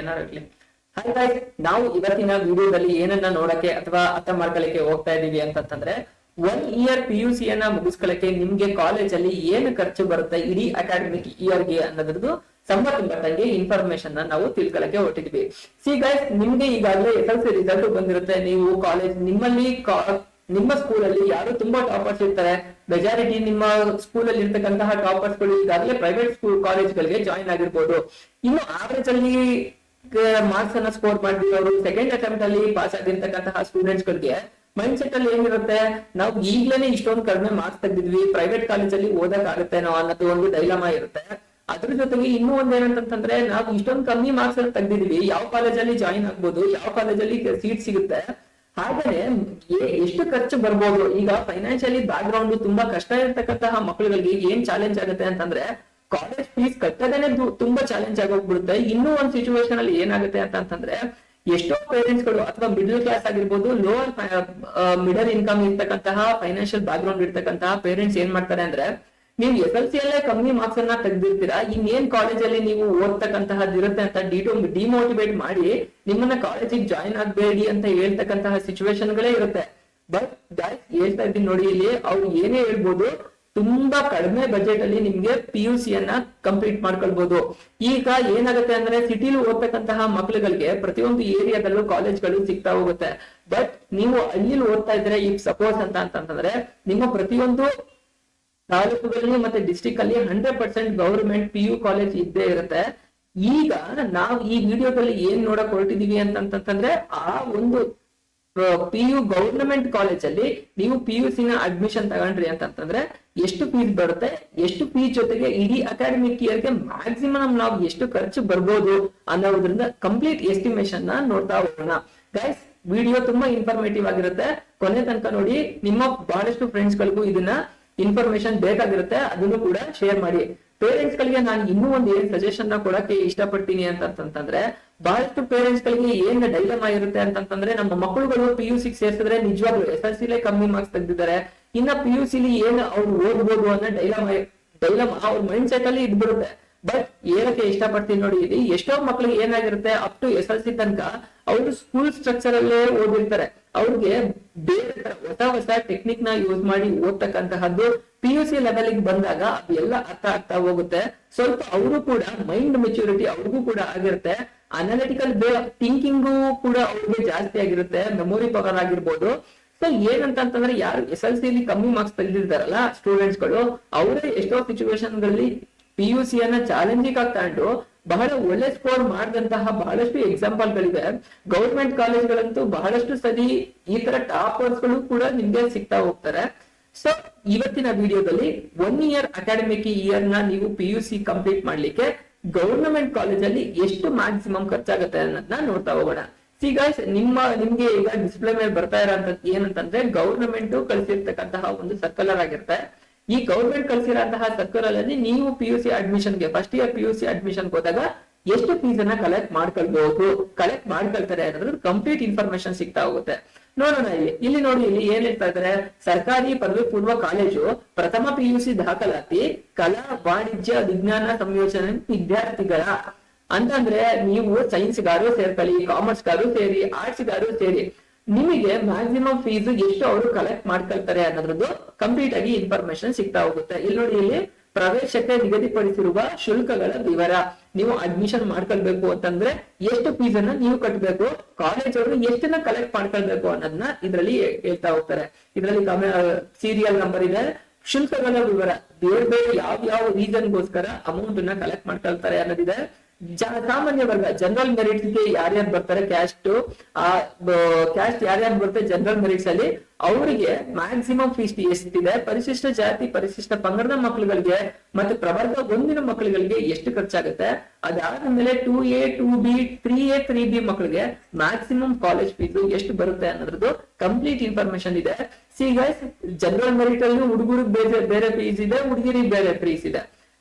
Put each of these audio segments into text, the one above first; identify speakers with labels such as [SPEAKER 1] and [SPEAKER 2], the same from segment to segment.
[SPEAKER 1] ಏನಾದ್ರು ಇರ್ಲಿ. Hi guys, ನಾವು ಇವತ್ತಿನ ವಿಡಿಯೋದಲ್ಲಿ ಏನನ್ನ ನೋಡಕ್ಕೆ ಅಥವಾ ಅರ್ಥ ಮಾಡ್ಕೊಳ್ಳಕ್ಕೆ ಹೋಗ್ತಾ ಇದೀವಿ ಅಂತಂದ್ರೆ 1 ಇಯರ್ PUC ಯನ್ನ ಮುಗಿಸ್ಕೊಳ್ಳಕ್ಕೆ ನಿಮ್ಗೆ ಕಾಲೇಜಲ್ಲಿ ಏನು ಖರ್ಚು ಬರುತ್ತೆ ಇಡೀ ಅಕಾಡೆಮಿಕ್ ಇಯರ್ಗೆ ಅನ್ನೋದ್ರದ್ದು ಸಂಬಂಧಪಟ್ಟಂಗೆ ಇನ್ಫಾರ್ಮೇಶನ್ ನಾವು ತಿಳ್ಕೊಳ್ಳಕ್ಕೆ ಹೊರಟಿದ್ವಿ. ಸಿ ಗೈಸ್, ನಿಮ್ಗೆ ಈಗಾಗಲೇ SSLC ರಿಸಲ್ಟ್ ಬಂದಿರುತ್ತೆ. ನೀವು ಕಾಲೇಜ್ ನಿಮ್ಮ ಸ್ಕೂಲ್ ಅಲ್ಲಿ ಯಾರು ತುಂಬಾ ಟಾಪರ್ಸ್ ಇರ್ತಾರೆ, ಮೆಜಾರಿಟಿ ನಿಮ್ಮ ಸ್ಕೂಲ್ ಅಲ್ಲಿ ಇರ್ತಕ್ಕಂತಹ ಟಾಪರ್ಸ್ ಗಳು ಈಗಾಗಲೇ ಪ್ರೈವೇಟ್ ಸ್ಕೂಲ್ ಕಾಲೇಜ್ಗಳಿಗೆ ಜಾಯಿನ್ ಆಗಿರ್ಬೋದು. ಇನ್ನು ಆವರೇಜ್ ಅಲ್ಲಿ ಮಾರ್ಕ್ಸ್ ಅನ್ನ ಸ್ಕೋರ್ ಮಾಡಿದವರು ಸೆಕೆಂಡ್ ಅಟೆಂಪ್ಟ್ ಅಲ್ಲಿ ಪಾಸ್ ಆಗಿರ್ತಕ್ಕಂತಹ ಸ್ಟೂಡೆಂಟ್ಸ್ ಗಳಿಗೆ ಮೈಂಡ್ ಸೆಟ್ ಅಲ್ಲಿ ಏನಿರುತ್ತೆ, ನಾವು ಈಗ್ಲೇನೆ ಇಷ್ಟೊಂದು ಕಡಿಮೆ ಮಾರ್ಕ್ಸ್ ತೆಗೆದಿದ್ವಿ, ಪ್ರೈವೇಟ್ ಕಾಲೇಜಲ್ಲಿ ಓದಕ್ ಆಗುತ್ತೆ ನಾವು ಅನ್ನೋದು ಒಂದು ಡೈಲಮಾ ಇರುತ್ತೆ. ಅದ್ರ ಜೊತೆಗೆ ಇನ್ನೂ ಒಂದೇನಂತಂದ್ರೆ, ನಾವು ಇಷ್ಟೊಂದು ಕಮ್ಮಿ ಮಾರ್ಕ್ಸ್ ಅಲ್ಲಿ ತೆಗೆದಿದ್ವಿ, ಯಾವ ಕಾಲೇಜಲ್ಲಿ ಜಾಯಿನ್ ಆಗ್ಬೋದು, ಯಾವ ಕಾಲೇಜಲ್ಲಿ ಸೀಟ್ ಸಿಗುತ್ತೆ, ಹಾಗೇನೆ ಎಷ್ಟು ಖರ್ಚು ಬರ್ಬೋದು. ಈಗ ಫೈನಾನ್ಷಿಯಲಿ ಬ್ಯಾಕ್ ಗ್ರೌಂಡ್ ತುಂಬಾ ಕಷ್ಟ ಇರ್ತಕ್ಕಂತಹ ಮಕ್ಕಳುಗಳಿಗೆ ಏನ್ ಚಾಲೆಂಜ್ ಆಗುತ್ತೆ ಅಂತಂದ್ರೆ, ಕಾಲೇಜ್ ಫೀಸ್ ಕಟ್ಟದೇನೆ ತುಂಬಾ ಚಾಲೆಂಜ್ ಆಗೋಗ್ಬಿಡುತ್ತೆ. ಇನ್ನೂ ಒಂದ್ ಸಿಚುವೇಶನ್ ಅಲ್ಲಿ ಏನಾಗುತ್ತೆ ಅಂತಂದ್ರೆ, ಎಷ್ಟೋ ಪೇರೆಂಟ್ಸ್ ಗಳು ಅಥವಾ ಮಿಡಲ್ ಕ್ಲಾಸ್ ಆಗಿರ್ಬೋದು, ಲೋವರ್ ಮಿಡಲ್ ಇನ್ಕಮ್ ಇರ್ತಕ್ಕಂತಹ ಫೈನಾನ್ಷಿಯಲ್ ಬ್ಯಾಕ್ ಗ್ರೌಂಡ್ ಇರ್ತಕ್ಕಂತಹ ಪೇರೆಂಟ್ಸ್ ಏನ್ ಮಾಡ್ತಾರೆ ಅಂದ್ರೆ, ನೀವು SSLC ಅಲ್ಲೇ ಕಮ್ಮಿ ಮಾರ್ಕ್ಸ್ ಅನ್ನ ತೆಗೆದಿರ್ತೀರಾ, ಇನ್ನೇನ್ ಕಾಲೇಜಲ್ಲಿ ನೀವು ಓದ್ತಕ್ಕಂತಹದ್ದು ಇರುತ್ತೆ ಅಂತ ಡಿಮೋಟಿವೇಟ್ ಮಾಡಿ ನಿಮ್ಮನ್ನ ಕಾಲೇಜಿಗೆ ಜಾಯಿನ್ ಆಗ್ಬೇಡಿ ಅಂತ ಹೇಳ್ತಕ್ಕಂತಹ ಸಿಚುವೇಶನ್ ಗಳೇ ಇರುತ್ತೆ. ಬಟ್ ಗೈಸ್, ಹೇಳ್ತಾ ಇದ್ದೀನಿ ನೋಡಿ, ಇಲ್ಲಿ ಅವ್ರು ಏನೇ ಹೇಳ್ಬೋದು, ತುಂಬಾ ಕಡಿಮೆ ಬಜೆಟ್ ಅಲ್ಲಿ ನಿಮ್ಗೆ PUC ಯನ್ನ ಕಂಪ್ಲೀಟ್ ಮಾಡ್ಕೊಳ್ಬಹುದು. ಈಗ ಏನಾಗುತ್ತೆ ಅಂದ್ರೆ, ಸಿಟಿಲಿ ಓದ್ತಕ್ಕಂತಹ ಮಕ್ಳುಗಳಿಗೆ ಪ್ರತಿಯೊಂದು ಏರಿಯಾದಲ್ಲೂ ಕಾಲೇಜ್ಗಳು ಸಿಗ್ತಾ ಹೋಗುತ್ತೆ. ಬಟ್ ನೀವು ಹಳ್ಳಿಲಿ ಓದ್ತಾ ಇದ್ರೆ, ಈಗ ಸಪೋಸ್ ಅಂತಂದ್ರೆ ನಿಮ್ಮ ಪ್ರತಿಯೊಂದು ತಾಲೂಕುಗಳಲ್ಲಿ ಮತ್ತೆ ಡಿಸ್ಟಿಕ್ ಅಲ್ಲಿ 100% ಗವರ್ಮೆಂಟ್ PU ಕಾಲೇಜ್ ಇದ್ದೇ ಇರುತ್ತೆ. ಈಗ ನಾವು ಈ ವಿಡಿಯೋದಲ್ಲಿ ಏನ್ ನೋಡಕ್ ಹೊರಟಿದೀವಿ ಅಂತಂದ್ರೆ, ಆ ಒಂದು PU ಗವರ್ನಮೆಂಟ್ ಕಾಲೇಜ್ ಅಲ್ಲಿ ನೀವು PUC ನ ಅಡ್ಮಿಷನ್ ತಗೊಂಡ್ರಿ ಅಂತಂದ್ರೆ ಎಷ್ಟು ಫೀಸ್ ಬರುತ್ತೆ, ಎಷ್ಟು ಫೀಸ್ ಜೊತೆಗೆ ಇಡೀ ಅಕಾಡೆಮಿಕ್ ಇಯರ್ಗೆ ಮ್ಯಾಕ್ಸಿಮಮ್ ನಾವು ಎಷ್ಟು ಖರ್ಚು ಬರ್ಬೋದು ಅನ್ನೋದ್ರಿಂದ ಕಂಪ್ಲೀಟ್ ಎಸ್ಟಿಮೇಶನ್ ನ ನೋಡ್ತಾ ಹೋಗೋಣ. ಗೈಸ್, ವಿಡಿಯೋ ತುಂಬಾ ಇನ್ಫಾರ್ಮೇಟಿವ್ ಆಗಿರುತ್ತೆ, ಕೊನೆ ತನಕ ನೋಡಿ. ನಿಮ್ಮ ಬಹಳಷ್ಟು ಫ್ರೆಂಡ್ಸ್ ಗಳಿಗೂ ಇದನ್ನ ಇನ್ಫಾರ್ಮೇಶನ್ ಬೇಕಾಗಿರುತ್ತೆ, ಅದನ್ನು ಕೂಡ ಶೇರ್ ಮಾಡಿ. ಪೇರೆಂಟ್ಸ್ ಗಳಿಗೆ ನಾನು ಇನ್ನೂ ಒಂದು ಏನ್ ಸಜೆಷನ್ ನ ಕೊಡಕ್ಕೆ ಇಷ್ಟಪಡ್ತೀನಿ ಅಂತಂದ್ರೆ, ಬಹಳಷ್ಟು ಪೇರೆಂಟ್ಸ್ ಗಳಿಗೆ ಏನ್ ಡೈಲಮಾ ಇರುತ್ತೆ ಅಂತಂದ್ರೆ, ನಮ್ಮ ಮಕ್ಕಳುಗಳು PUC ಸೇರಿಸಿದ್ರೆ ನಿಜವಾಗ್ಲೂ SSLC ಕಮ್ಮಿ ಮಾರ್ಕ್ಸ್ ತೆಗೆದಿದ್ದಾರೆ, ಇನ್ನ PUC ಏನ್ ಅವ್ರು ಓದ್ಬೋದು ಅನ್ನೋ ಡೈಲಮಾ ಅವ್ರ ಮೈಂಡ್ ಸೆಟ್ ಅಲ್ಲಿ ಇದ್ಬಿಡುತ್ತೆ. ಬಟ್ ಏನಕ್ಕೆ ಇಷ್ಟಪಡ್ತೀನಿ ನೋಡಿ, ಇಲ್ಲಿ ಎಷ್ಟೋ ಮಕ್ಳಿಗೆ ಏನಾಗಿರುತ್ತೆ, ಅಪ್ ಟು SSLC ತನಕ ಅವರು ಸ್ಕೂಲ್ ಸ್ಟ್ರಕ್ಚರ್ ಅಲ್ಲೇ ಓದಿರ್ತಾರೆ. ಅವ್ರಿಗೆ ಬೇರೆ ಹೊಸ ಟೆಕ್ನಿಕ್ ನ ಯೂಸ್ ಮಾಡಿ ಓದ್ತಕ್ಕಂತಹದ್ದು PUC ಲೆವೆಲ್ ಬಂದಾಗ ಅದೆಲ್ಲ ಅರ್ಥ ಆಗ್ತಾ ಹೋಗುತ್ತೆ. ಸ್ವಲ್ಪ ಅವರು ಕೂಡ ಮೈಂಡ್ ಮೆಚುರಿಟಿ ಅವ್ರಿಗೂ ಕೂಡ ಆಗಿರುತ್ತೆ, ಅನಾಲಿಟಿಕಲ್ ಥಿಂಕಿಂಗು ಕೂಡ ಅವ್ರಿಗೆ ಜಾಸ್ತಿ ಆಗಿರುತ್ತೆ, ಮೆಮೊರಿ ಪವರ್ ಆಗಿರ್ಬೋದು. ಸೊ ಏನಂತಂದ್ರೆ, ಯಾರು SSLC ಕಮ್ಮಿ ಮಾರ್ಕ್ಸ್ ತೆಗೆದಿರ್ತಾರಲ್ಲ ಸ್ಟೂಡೆಂಟ್ಸ್ ಗಳು, ಅವರೇ ಎಷ್ಟೋ ಸಿಚುವೇಶನ್ ಗಳಲ್ಲಿ PUC ಯನ್ನ ಚಾಲೆಂಜಿಂಗ್ ಆಗಿ ತಗೊಂಡು ಬಹಳ ಒಳ್ಳೆ ಸ್ಕೋರ್ ಮಾಡಿದಂತಹ ಬಹಳಷ್ಟು ಎಕ್ಸಾಂಪಲ್ ಗಳಿವೆ. ಗೌರ್ಮೆಂಟ್ ಕಾಲೇಜ್ಗಳಂತೂ ಬಹಳಷ್ಟು ಸರಿ ಈ ತರ ಟಾಪರ್ಸ್ ಗಳು ಕೂಡ ನಿಮ್ಗೆ ಸಿಗ್ತಾ ಹೋಗ್ತಾರೆ. ಸೊ ಇವತ್ತಿನ ವಿಡಿಯೋದಲ್ಲಿ 1 ಇಯರ್ ಅಕಾಡೆಮಿಕ್ ಇಯರ್ ನ ನೀವು PUC ಕಂಪ್ಲೀಟ್ ಮಾಡ್ಲಿಕ್ಕೆ ಗವರ್ನಮೆಂಟ್ ಕಾಲೇಜಲ್ಲಿ ಎಷ್ಟು ಮ್ಯಾಕ್ಸಿಮಮ್ ಖರ್ಚಾಗುತ್ತೆ ಅನ್ನೋದನ್ನ ನೋಡ್ತಾ ಹೋಗೋಣ. ಸಿ ಗೈಸ್, ನಿಮ್ಗೆ ಈಗ ಡಿಸ್ಪ್ಲೇ ಮೇಲೆ ಬರ್ತಾ ಇರೋಂತ ಏನಂತಂದ್ರೆ, ಗವರ್ನಮೆಂಟ್ ಕಳಿಸಿರ್ತಕ್ಕಂತಹ ಒಂದು ಸರ್ಕ್ಯುಲರ್ ಆಗಿರುತ್ತೆ. ಈ ಗವರ್ಮೆಂಟ್ ಕಳಿಸಿರೋಂತಹ ಸರ್ಕ್ಯುಲರ್ ಅಲ್ಲಿ ನೀವು PUC ಅಡ್ಮಿಷನ್ಗೆ ಫಸ್ಟ್ ಇಯರ್ PUC ಅಡ್ಮಿಷನ್ ಹೋದಾಗ ಎಷ್ಟು ಫೀಸ್ ಅನ್ನ ಕಲೆಕ್ಟ್ ಮಾಡ್ಕೊಳ್ತಾರೆ ಅನ್ನೋದ್ರ ಕಂಪ್ಲೀಟ್ ಇನ್ಫಾರ್ಮೇಶನ್ ಸಿಗ್ತಾ ಹೋಗುತ್ತೆ. ನೋಡೋಣ ಇಲ್ಲಿ ನೋಡಿ, ಇಲ್ಲಿ ಏನ್ ಹೇಳ್ತಾ ಇದ್ದಾರೆ, ಸರ್ಕಾರಿ ಪದವಿ ಪೂರ್ವ ಕಾಲೇಜು ಪ್ರಥಮ PUC ದಾಖಲಾತಿ ಕಲಾ ವಾಣಿಜ್ಯ ವಿಜ್ಞಾನ ಸಂಯೋಜನೆ ವಿದ್ಯಾರ್ಥಿಗಳ ಅಂತಂದ್ರೆ, ನೀವು ಸೈನ್ಸ್ ಗಾರು ಸೇರ್ಕೊಳ್ಳಿ, ಕಾಮರ್ಸ್ ಗಾರು ಸೇರಿ, ಆರ್ಟ್ಸ್ ಗಾರು ಸೇರಿ, ನಿಮಗೆ ಮ್ಯಾಕ್ಸಿಮಮ್ ಫೀಸ್ ಎಷ್ಟು ಅವರು ಕಲೆಕ್ಟ್ ಮಾಡ್ಕೊಳ್ತಾರೆ ಅನ್ನೋದ್ರದ್ದು ಕಂಪ್ಲೀಟ್ ಆಗಿ ಇನ್ಫಾರ್ಮೇಶನ್ ಸಿಗ್ತಾ ಹೋಗುತ್ತೆ. ಇಲ್ಲಿ ನೋಡಿ, ಇಲ್ಲಿ ಪ್ರವೇಶಕ್ಕೆ ನಿಗದಿಪಡಿಸಿರುವ ಶುಲ್ಕಗಳ ವಿವರ, ನೀವು ಅಡ್ಮಿಷನ್ ಮಾಡ್ಕೊಳ್ಬೇಕು ಅಂತಂದ್ರೆ ಎಷ್ಟು ಫೀಸ್ ಅನ್ನ ನೀವು ಕಟ್ಟಬೇಕು, ಕಾಲೇಜ್ ಅವರು ಎಷ್ಟನ್ನ ಕಲೆಕ್ಟ್ ಮಾಡ್ಕೊಳ್ಬೇಕು ಅನ್ನೋದನ್ನ ಇದರಲ್ಲಿ ಹೇಳ್ತಾ ಹೋಗ್ತಾರೆ. ಇದರಲ್ಲಿ ಸೀರಿಯಲ್ ನಂಬರ್ ಇದೆ, ಶುಲ್ಕಗಳ ವಿವರ, ಬೇರೆ ಬೇರೆ ಯಾವ ರೀಸನ್ಗೋಸ್ಕರ ಅಮೌಂಟ್ ನ ಕಲೆಕ್ಟ್ ಮಾಡ್ಕೊಳ್ತಾರೆ ಅನ್ನೋದಿದೆ. ಸಾಮಾನ್ಯ ವರ್ಗ ಜನರಲ್ ಮೆರಿಟ್ಸ್ ಗೆ ಯಾರ್ಯಾರು ಬರ್ತಾರೆ, ಕ್ಯಾಸ್ಟ್ ಯಾರ್ಯಾರು ಬರುತ್ತೆ ಜನರಲ್ ಮೆರಿಟ್ಸ್ ಅಲ್ಲಿ, ಅವರಿಗೆ ಮ್ಯಾಕ್ಸಿಮಮ್ ಫೀಸ್ ಎಷ್ಟಿದೆ, ಪರಿಶಿಷ್ಟ ಜಾತಿ ಪರಿಶಿಷ್ಟ ಪಂಗಡದ ಮಕ್ಕಳುಗಳಿಗೆ ಮತ್ತೆ ಪ್ರವರ್ಗ 1 ಮಕ್ಕಳುಗಳಿಗೆ ಎಷ್ಟು ಖರ್ಚಾಗುತ್ತೆ, ಅದಾದ್ಮೇಲೆ 2A 2B 3A 3B ಮಕ್ಕಳಿಗೆ ಮ್ಯಾಕ್ಸಿಮಮ್ ಕಾಲೇಜ್ ಫೀಸ್ ಎಷ್ಟು ಬರುತ್ತೆ ಅನ್ನೋದ್ರದ್ದು ಕಂಪ್ಲೀಟ್ ಇನ್ಫಾರ್ಮೇಶನ್ ಇದೆ. ಸಿ ಗೈಸ್, ಜನರಲ್ ಮೆರಿಟ್ ಅಲ್ಲಿ ಹುಡುಗರಿಗೆ ಬೇರೆ ಫೀಸ್ ಇದೆ, ಹುಡುಗಿರಿಗೆ ಬೇರೆ ಫೀಸ್ ಇದೆ.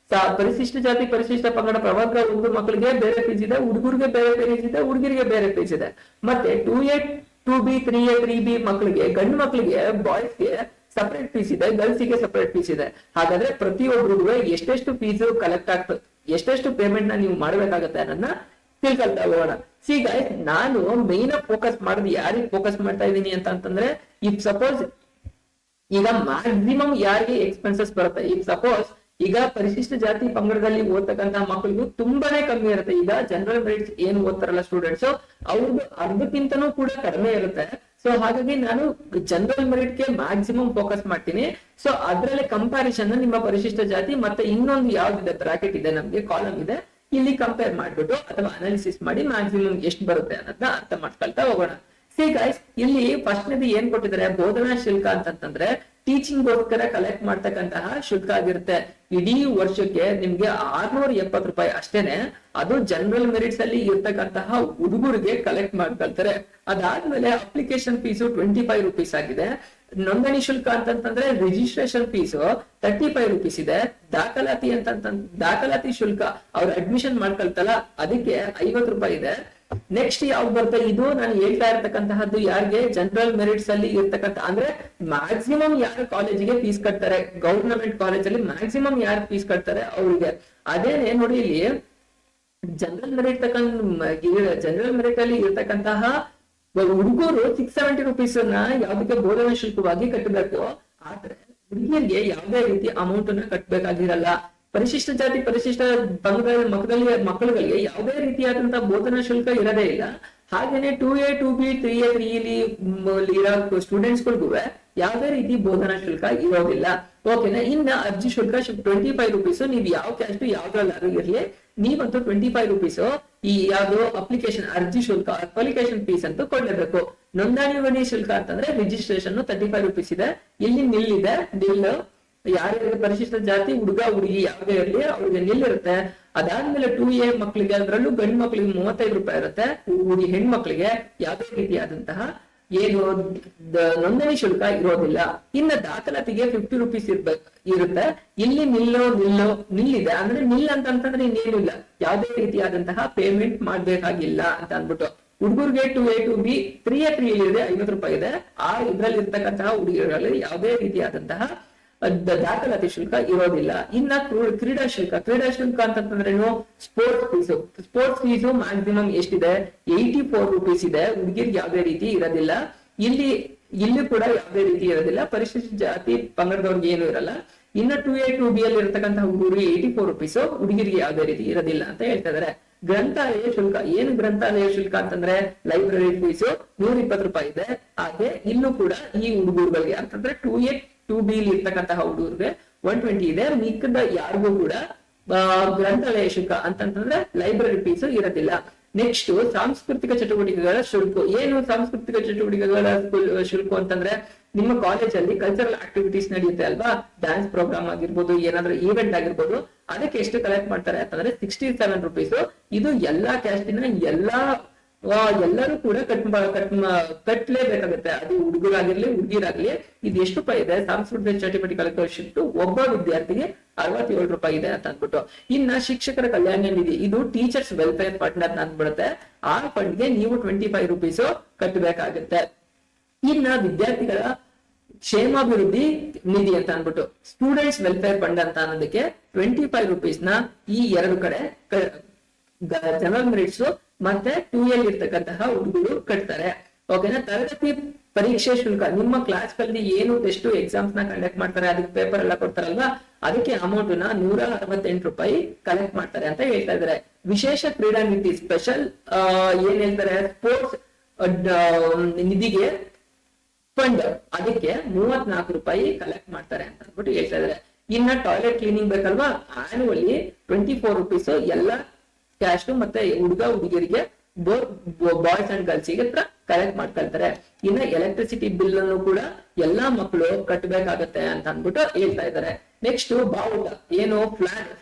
[SPEAKER 1] ಪರಿಶಿಷ್ಟ ಜಾತಿ ಪರಿಶಿಷ್ಟ ಪಂಗಡ ಪ್ರವರ್ಗ 1 ಮಕ್ಕಳಿಗೆ ಬೇರೆ ಫೀಸ್ ಇದೆ, ಹುಡುಗರಿಗೆ ಬೇರೆ ಫೀಸ್ ಇದೆ, ಹುಡುಗಿರಿಗೆ ಬೇರೆ ಫೀಸ್ ಇದೆ. ಮತ್ತೆ 2A 2B 3A 3B ಮಕ್ಕಳಿಗೆ, ಗಂಡು ಮಕ್ಕಳಿಗೆ ಬಾಯ್ಸ್ಗೆ ಸಪರೇಟ್ ಫೀಸ್ ಇದೆ, ಗರ್ಲ್ಸ್ ಗೆ ಸಪರೇಟ್ ಫೀಸ್ ಇದೆ. ಹಾಗಾದ್ರೆ ಪ್ರತಿಯೊಬ್ಬರಿಗೂ ಎಷ್ಟೆಷ್ಟು ಫೀಸ್ ಕಲೆಕ್ಟ್ ಆಗ್ತದೆ, ಎಷ್ಟೆಷ್ಟು ಪೇಮೆಂಟ್ ನ ನೀವು ಮಾಡಬೇಕಾಗತ್ತೆ ಅನ್ನೋದನ್ನ ತಿಳ್ಕೊಳ್ತಾ ಹೋಗೋಣ. ಸಿ ಗೈಸ್, ನಾನು ಮೇನ್ ಫೋಕಸ್ ಮಾಡೋದು ಯಾರಿಗೆ ಫೋಕಸ್ ಮಾಡ್ತಾ ಇದ್ದೀನಿ ಅಂತಂದ್ರೆ, ಇಫ್ ಸಪೋಸ್ ಈಗ ಮ್ಯಾಕ್ಸಿಮಮ್ ಯಾರಿಗೆ ಎಕ್ಸ್ಪೆನ್ಸಸ್ ಬರುತ್ತೆ, ಈಗ ಸಪೋಸ್ ಈಗ ಪರಿಶಿಷ್ಟ ಜಾತಿ ಪಂಗಡದಲ್ಲಿ ಓದ್ತಕ್ಕಂತಹ ಮಕ್ಕಳಿಗೂ ತುಂಬಾನೇ ಕಮ್ಮಿ ಇರುತ್ತೆ. ಈಗ ಜನರಲ್ ಮೆರಿಟ್ಸ್ ಏನ್ ಓದ್ತಾರಲ್ಲ ಸ್ಟೂಡೆಂಟ್ಸ್, ಅವ್ರದ್ದು ಅರ್ಧಕ್ಕಿಂತನೂ ಕೂಡ ಕಡಿಮೆ ಇರುತ್ತೆ. ಸೊ ಹಾಗಾಗಿ ನಾನು ಜನರಲ್ ಮೆರಿಟ್ ಗೆ ಮ್ಯಾಕ್ಸಿಮಮ್ ಫೋಕಸ್ ಮಾಡ್ತೀನಿ. ಸೊ ಅದ್ರಲ್ಲಿ ಕಂಪ್ಯಾರಿಸನ್ ನಿಮ್ಮ ಪರಿಶಿಷ್ಟ ಜಾತಿ ಮತ್ತೆ ಇನ್ನೊಂದು ಯಾವ್ದಿದೆ ಬ್ರಾಕೆಟ್ ಇದೆ, ನಮ್ಗೆ ಕಾಲಮ್ ಇದೆ, ಇಲ್ಲಿ ಕಂಪೇರ್ ಮಾಡ್ಬಿಟ್ಟು ಅಥವಾ ಅನಾಲಿಸಿಸ್ ಮಾಡಿ ಮ್ಯಾಕ್ಸಿಮಮ್ ಎಷ್ಟು ಬರುತ್ತೆ ಅನ್ನೋದನ್ನ ಅರ್ಥ ಮಾಡ್ಕೊಳ್ತಾ ಹೋಗೋಣ. ಸಿ ಗೈಸ್, ಇಲ್ಲಿ ಫಸ್ಟ್ನೇದು ಏನ್ ಕೊಟ್ಟಿದ್ದಾರೆ, ಬೋಧನಾ ಶುಲ್ಕ ಅಂತಂದ್ರೆ ಟೀಚಿಂಗ್ ಗೋಸ್ಕರ ಕಲೆಕ್ಟ್ ಮಾಡ್ತಕ್ಕಂತಹ ಶುಲ್ಕ ಆಗಿರುತ್ತೆ. ಇಡೀ ವರ್ಷಕ್ಕೆ ನಿಮ್ಗೆ 670 ರೂಪಾಯಿ ಅಷ್ಟೇನೆ. ಅದು ಜನರಲ್ ಮೆರಿಟ್ಸ್ ಅಲ್ಲಿ ಇರ್ತಕ್ಕಂತಹ ಹುಡುಗರಿಗೆ ಕಲೆಕ್ಟ್ ಮಾಡ್ಕೊಳ್ತಾರೆ. ಅದಾದ್ಮೇಲೆ ಅಪ್ಲಿಕೇಶನ್ ಫೀಸು 25 ರೂಪೀಸ್ ಆಗಿದೆ. ನೋಂದಣಿ ಶುಲ್ಕ ಅಂತಂದ್ರೆ ರಿಜಿಸ್ಟ್ರೇಷನ್ ಫೀಸ್ 35 ರೂಪೀಸ್ ಇದೆ. ದಾಖಲಾತಿ ಶುಲ್ಕ ಅವ್ರು ಅಡ್ಮಿಷನ್ ಮಾಡ್ಕೊಳ್ತಲ್ಲ ಅದಕ್ಕೆ 50 ರೂಪಾಯಿ ಇದೆ. ನೆಕ್ಸ್ಟ್ ಯಾವ್ದು ಬರುತ್ತೆ, ಇದು ನಾನು ಹೇಳ್ತಾ ಇರ್ತಕ್ಕಂತಹದ್ದು ಯಾರಿಗೆ ಜನರಲ್ ಮೆರಿಟ್ಸ್ ಅಲ್ಲಿ ಇರ್ತಕ್ಕಂಥ, ಅಂದ್ರೆ ಮ್ಯಾಕ್ಸಿಮಮ್ ಯಾರು ಕಾಲೇಜಿಗೆ ಫೀಸ್ ಕಟ್ತಾರೆ, ಗವರ್ನಮೆಂಟ್ ಕಾಲೇಜಲ್ಲಿ ಮ್ಯಾಕ್ಸಿಮಮ್ ಯಾರು ಫೀಸ್ ಕಟ್ತಾರೆ ಅವ್ರಿಗೆ. ಅದೇನೆ ನೋಡಿ, ಇಲ್ಲಿ ಜನರಲ್ ಮೆರಿಟ್ ಅಲ್ಲಿ ಇರ್ತಕ್ಕಂತಹ ಹುಡುಗರು 670 ರೂಪೀಸ್ ಯಾವ್ದಕ್ಕೆ ಬೋಧನಾ ಶುಲ್ಕವಾಗಿ ಕಟ್ಟಬೇಕು. ಆದ್ರೆ ಹುಡುಗಿಯರಿಗೆ ಯಾವುದೇ ರೀತಿ ಅಮೌಂಟ್ ಅನ್ನ ಕಟ್ಟಬೇಕಾಗಿರಲ್ಲ. ಪರಿಶಿಷ್ಟ ಜಾತಿ ಪರಿಶಿಷ್ಟ ಪಂಗಡದ ಮಕ್ಕಳುಗಳಿಗೆ ಯಾವುದೇ ರೀತಿಯಾದಂತಹ ಬೋಧನಾ ಶುಲ್ಕ ಇರೋದೇ ಇಲ್ಲ. ಹಾಗೇನೆ 2A 2B 3A 3 ಇರೋ ಸ್ಟೂಡೆಂಟ್ಸ್ ಗಳಿಗೂ ಯಾವುದೇ ರೀತಿ ಬೋಧನಾ ಶುಲ್ಕ ಇರೋದಿಲ್ಲ. ಓಕೆನಾ. ಇನ್ನ ಅರ್ಜಿ ಶುಲ್ಕ 25 ರೂಪೀಸ್. ನೀವು ಯಾವ ಕ್ಯಾಸ್ಟ್ ಯಾವ್ದ್ರಲ್ಲಾದ್ರೂ ಇರ್ಲಿ, ನೀವಂತೂ 25 ರೂಪೀಸ್ ಈ ಯಾವ್ದು ಅಪ್ಲಿಕೇಶನ್ ಅರ್ಜಿ ಶುಲ್ಕ ಅಪ್ಲಿಕೇಶನ್ ಫೀಸ್ ಅಂತೂ ಕೊಡ್ಲೇಬೇಕು. ನೋಂದಣಿ ಶುಲ್ಕ ಅಂತಂದ್ರೆ ರಿಜಿಸ್ಟ್ರೇಷನ್ 35 ರೂಪೀಸ್ ಇದೆ. ಇಲ್ಲಿ ನಿಲ್ಲಿದೆ, ನಿಲ್ ಯಾರ್ಯಾರಿಗೆ ಪರಿಶಿಷ್ಟ ಜಾತಿ ಹುಡುಗ ಹುಡುಗಿ ಯಾವುದೇ ಇರಲಿ ಅವ್ರಿಗೆ ನಿಲ್ಲಿರುತ್ತೆ. ಅದಾದ್ಮೇಲೆ 2A ಮಕ್ಕಳಿಗೆ, ಅದರಲ್ಲೂ ಗಂಡು ಮಕ್ಕಳಿಗೆ 35 ರೂಪಾಯಿ ಇರುತ್ತೆ. ಹೆಣ್ಮಕ್ಳಿಗೆ ಯಾವುದೇ ರೀತಿಯಾದಂತಹ ಏನು ನೋಂದಣಿ ಶುಲ್ಕ ಇರೋದಿಲ್ಲ. ಇನ್ನ ದಾಖಲಾತಿಗೆ 50 ರೂಪೀಸ್ ಇರುತ್ತೆ. ಇಲ್ಲಿ ನಿಲ್ಲಿದೆ, ಅಂದ್ರೆ ಅಂತಂದ್ರೆ ಇನ್ನೇನಿಲ್ಲ, ಯಾವುದೇ ರೀತಿಯಾದಂತಹ ಪೇಮೆಂಟ್ ಮಾಡ್ಬೇಕಾಗಿಲ್ಲ ಅಂತ ಅಂದ್ಬಿಟ್ಟು. ಹುಡುಗರಿಗೆ 2A 2B 3A 3 ಇದೆ 50 ರೂಪಾಯಿ ಇದೆ. ಇದ್ರಲ್ಲಿ ಇರ್ತಕ್ಕಂತಹ ಹುಡುಗಿಯರಲ್ಲಿ ಯಾವುದೇ ರೀತಿಯಾದಂತಹ ದಾಖಲಾತಿ ಶುಲ್ಕ ಇರೋದಿಲ್ಲ. ಇನ್ನ ಕ್ರೀಡಾ ಶುಲ್ಕ ಅಂತಂದ್ರೇನು, ಸ್ಪೋರ್ಟ್ಸ್ ಫೀಸು ಮ್ಯಾಕ್ಸಿಮಮ್ ಎಷ್ಟಿದೆ, 84 ರೂಪೀಸ್ ಇದೆ. ಹುಡುಗಿರಿಗೆ ಯಾವುದೇ ರೀತಿ ಇರೋದಿಲ್ಲ. ಇಲ್ಲಿ ಕೂಡ ಯಾವುದೇ ರೀತಿ ಇರೋದಿಲ್ಲ. ಪರಿಶಿಷ್ಟ ಜಾತಿ ಪಂಗಡದವ್ರಿಗೆ ಏನು ಇರಲ್ಲ. ಇನ್ನ 2A 2B ಅಲ್ಲಿ ಇರತಕ್ಕಂತಹ ಹುಡುಗರಿಗೆ 84 ರೂಪೀಸ್, ಹುಡುಗಿರಿಗೆ ಯಾವುದೇ ರೀತಿ ಇರೋದಿಲ್ಲ ಅಂತ ಹೇಳ್ತಾ ಇದಾರೆ. ಗ್ರಂಥಾಲಯ ಶುಲ್ಕ ಏನು, ಗ್ರಂಥಾಲಯ ಶುಲ್ಕ ಅಂತಂದ್ರೆ ಲೈಬ್ರರಿ ಫೀಸು 120 ರೂಪಾಯಿ ಇದೆ. ಹಾಗೆ ಇಲ್ಲೂ ಕೂಡ ಈ ಹುಡುಗರುಗಳಿಗೆ ಅಂತಂದ್ರೆ 2A 2B ಇರ್ತಕ್ಕಂತಹ ಹುಡುಗರಿಗೆ 120 ಇದೆ. ಮಿಕ್ಕದ ಯಾರಿಗೂ ಕೂಡ ಗ್ರಂಥಾಲಯ ಶುಲ್ಕ ಅಂತಂದ್ರೆ ಲೈಬ್ರರಿ ಫೀಸು ಇರೋದಿಲ್ಲ. ನೆಕ್ಸ್ಟ್ ಸಾಂಸ್ಕೃತಿಕ ಚಟುವಟಿಕೆಗಳ ಶುಲ್ಕ ಏನು, ಸಾಂಸ್ಕೃತಿಕ ಚಟುವಟಿಕೆಗಳ ಶುಲ್ಕ ಅಂತಂದ್ರೆ ನಿಮ್ಮ ಕಾಲೇಜಲ್ಲಿ ಕಲ್ಚರಲ್ ಆಕ್ಟಿವಿಟೀಸ್ ನಡೆಯುತ್ತೆ ಅಲ್ವಾ, ಡ್ಯಾನ್ಸ್ ಪ್ರೋಗ್ರಾಮ್ ಆಗಿರ್ಬೋದು, ಏನಾದ್ರೂ ಈವೆಂಟ್ ಆಗಿರ್ಬೋದು, ಅದಕ್ಕೆ ಎಷ್ಟು ಕಲೆಕ್ಟ್ ಮಾಡ್ತಾರೆ ಅಂತಂದ್ರೆ 67 ರೂಪೀಸ್. ಇದು ಎಲ್ಲಾ ಕ್ಯಾಸ್ಟಿನ ಎಲ್ಲರೂ ಕೂಡ ಕಟ್ಲೇಬೇಕಾಗುತ್ತೆ. ಅದು ಹುಡುಗರಾಗಿರ್ಲಿ ಹುಡುಗಿರಾಗ್ಲಿ. ಇದು ಎಷ್ಟು ರೂಪಾಯಿ ಇದೆ ಸಾಂಸ್ಕೃತಿಕ ಚಟುವಟಿಕೆಗಳ ಶುಲ್ಕ, ಒಬ್ಬ ವಿದ್ಯಾರ್ಥಿಗೆ 67 ರೂಪಾಯಿ ಇದೆ ಅಂತ ಅಂದ್ಬಿಟ್ಟು. ಇನ್ನ ಶಿಕ್ಷಕರ ಕಲ್ಯಾಣ ನಿಧಿ, ಇದು ಟೀಚರ್ಸ್ ವೆಲ್ಫೇರ್ ಫಂಡ್ ಅಂತ ಅಂದ್ಬಿಡುತ್ತೆ. ಆ ಫಂಡ್ಗೆ ನೀವು 25 ರೂಪೀಸ್ ಕಟ್ಟಬೇಕಾಗುತ್ತೆ. ಇನ್ನ ವಿದ್ಯಾರ್ಥಿಗಳ ಕ್ಷೇಮಾಭಿವೃದ್ಧಿ ನಿಧಿ ಅಂತ ಅಂದ್ಬಿಟ್ಟು ಸ್ಟೂಡೆಂಟ್ಸ್ ವೆಲ್ಫೇರ್ ಫಂಡ್ ಅಂತ ಅನ್ನೋದಕ್ಕೆ 25 ರೂಪೀಸ್ ನ ಈ ಎರಡು ಕಡೆ ಜನರಲ್ ಮೆರಿಟ್ಸ್ ಮತ್ತೆ 2A ಇರ್ತಕ್ಕಂತಹ ಹುಡುಗರು ಕಟ್ತಾರೆ. ಓಕೆನಾ. ತರಗತಿ ಪರೀಕ್ಷೆ ಶುಲ್ಕ, ನಿಮ್ಮ ಕ್ಲಾಸ್ ಗಳಲ್ಲಿ ಏನು ಟೆಸ್ಟ್ ಎಕ್ಸಾಮ್ಸ್ ನ ಕಂಡಕ್ಟ್ ಮಾಡ್ತಾರೆ, ಅದಕ್ಕೆ ಪೇಪರ್ ಎಲ್ಲ ಕೊಡ್ತಾರಲ್ವಾ, ಅದಕ್ಕೆ ಅಮೌಂಟ್ ನ 168 ರೂಪಾಯಿ ಕಲೆಕ್ಟ್ ಮಾಡ್ತಾರೆ ಅಂತ ಹೇಳ್ತಾ ಇದಾರೆ. ವಿಶೇಷ ಕ್ರೀಡಾ ನಿಧಿ ಸ್ಪೆಷಲ್ ಏನ್ ಹೇಳ್ತಾರೆ, ಸ್ಪೋರ್ಟ್ಸ್ ನಿಧಿಗೆ ಫಂಡ್, ಅದಕ್ಕೆ 34 ರೂಪಾಯಿ ಕಲೆಕ್ಟ್ ಮಾಡ್ತಾರೆ ಅಂತ ಅಂದ್ಬಿಟ್ಟು ಹೇಳ್ತಾ ಇದಾರೆ. ಇನ್ನ ಟಾಯ್ಲೆಟ್ ಕ್ಲೀನಿಂಗ್ ಬೇಕಲ್ವಾ, ಆನ್ಯುವಲಿ 24 ರೂಪೀಸ್ ಎಲ್ಲ ಕ್ಯಾಶ್ ಮತ್ತೆ ಹುಡುಗ ಹುಡುಗಿಯರಿಗೆ ಬಾಯ್ಸ್ ಅಂಡ್ ಗರ್ಲ್ಸ್ ಗೆ ಕಲೆಕ್ಟ್ ಮಾಡ್ಕೊಳ್ತಾರೆ. ಇನ್ನ ಎಲೆಕ್ಟ್ರಿಸಿಟಿ ಬಿಲ್ ಅನ್ನು ಕೂಡ ಎಲ್ಲಾ ಮಕ್ಕಳು ಕಟ್ಟಬೇಕಾಗತ್ತೆ ಅಂತ ಅಂದ್ಬಿಟ್ಟು ಹೇಳ್ತಾ ಇದ್ದಾರೆ. ನೆಕ್ಸ್ಟ್ ಬಾವುಟ ಏನು,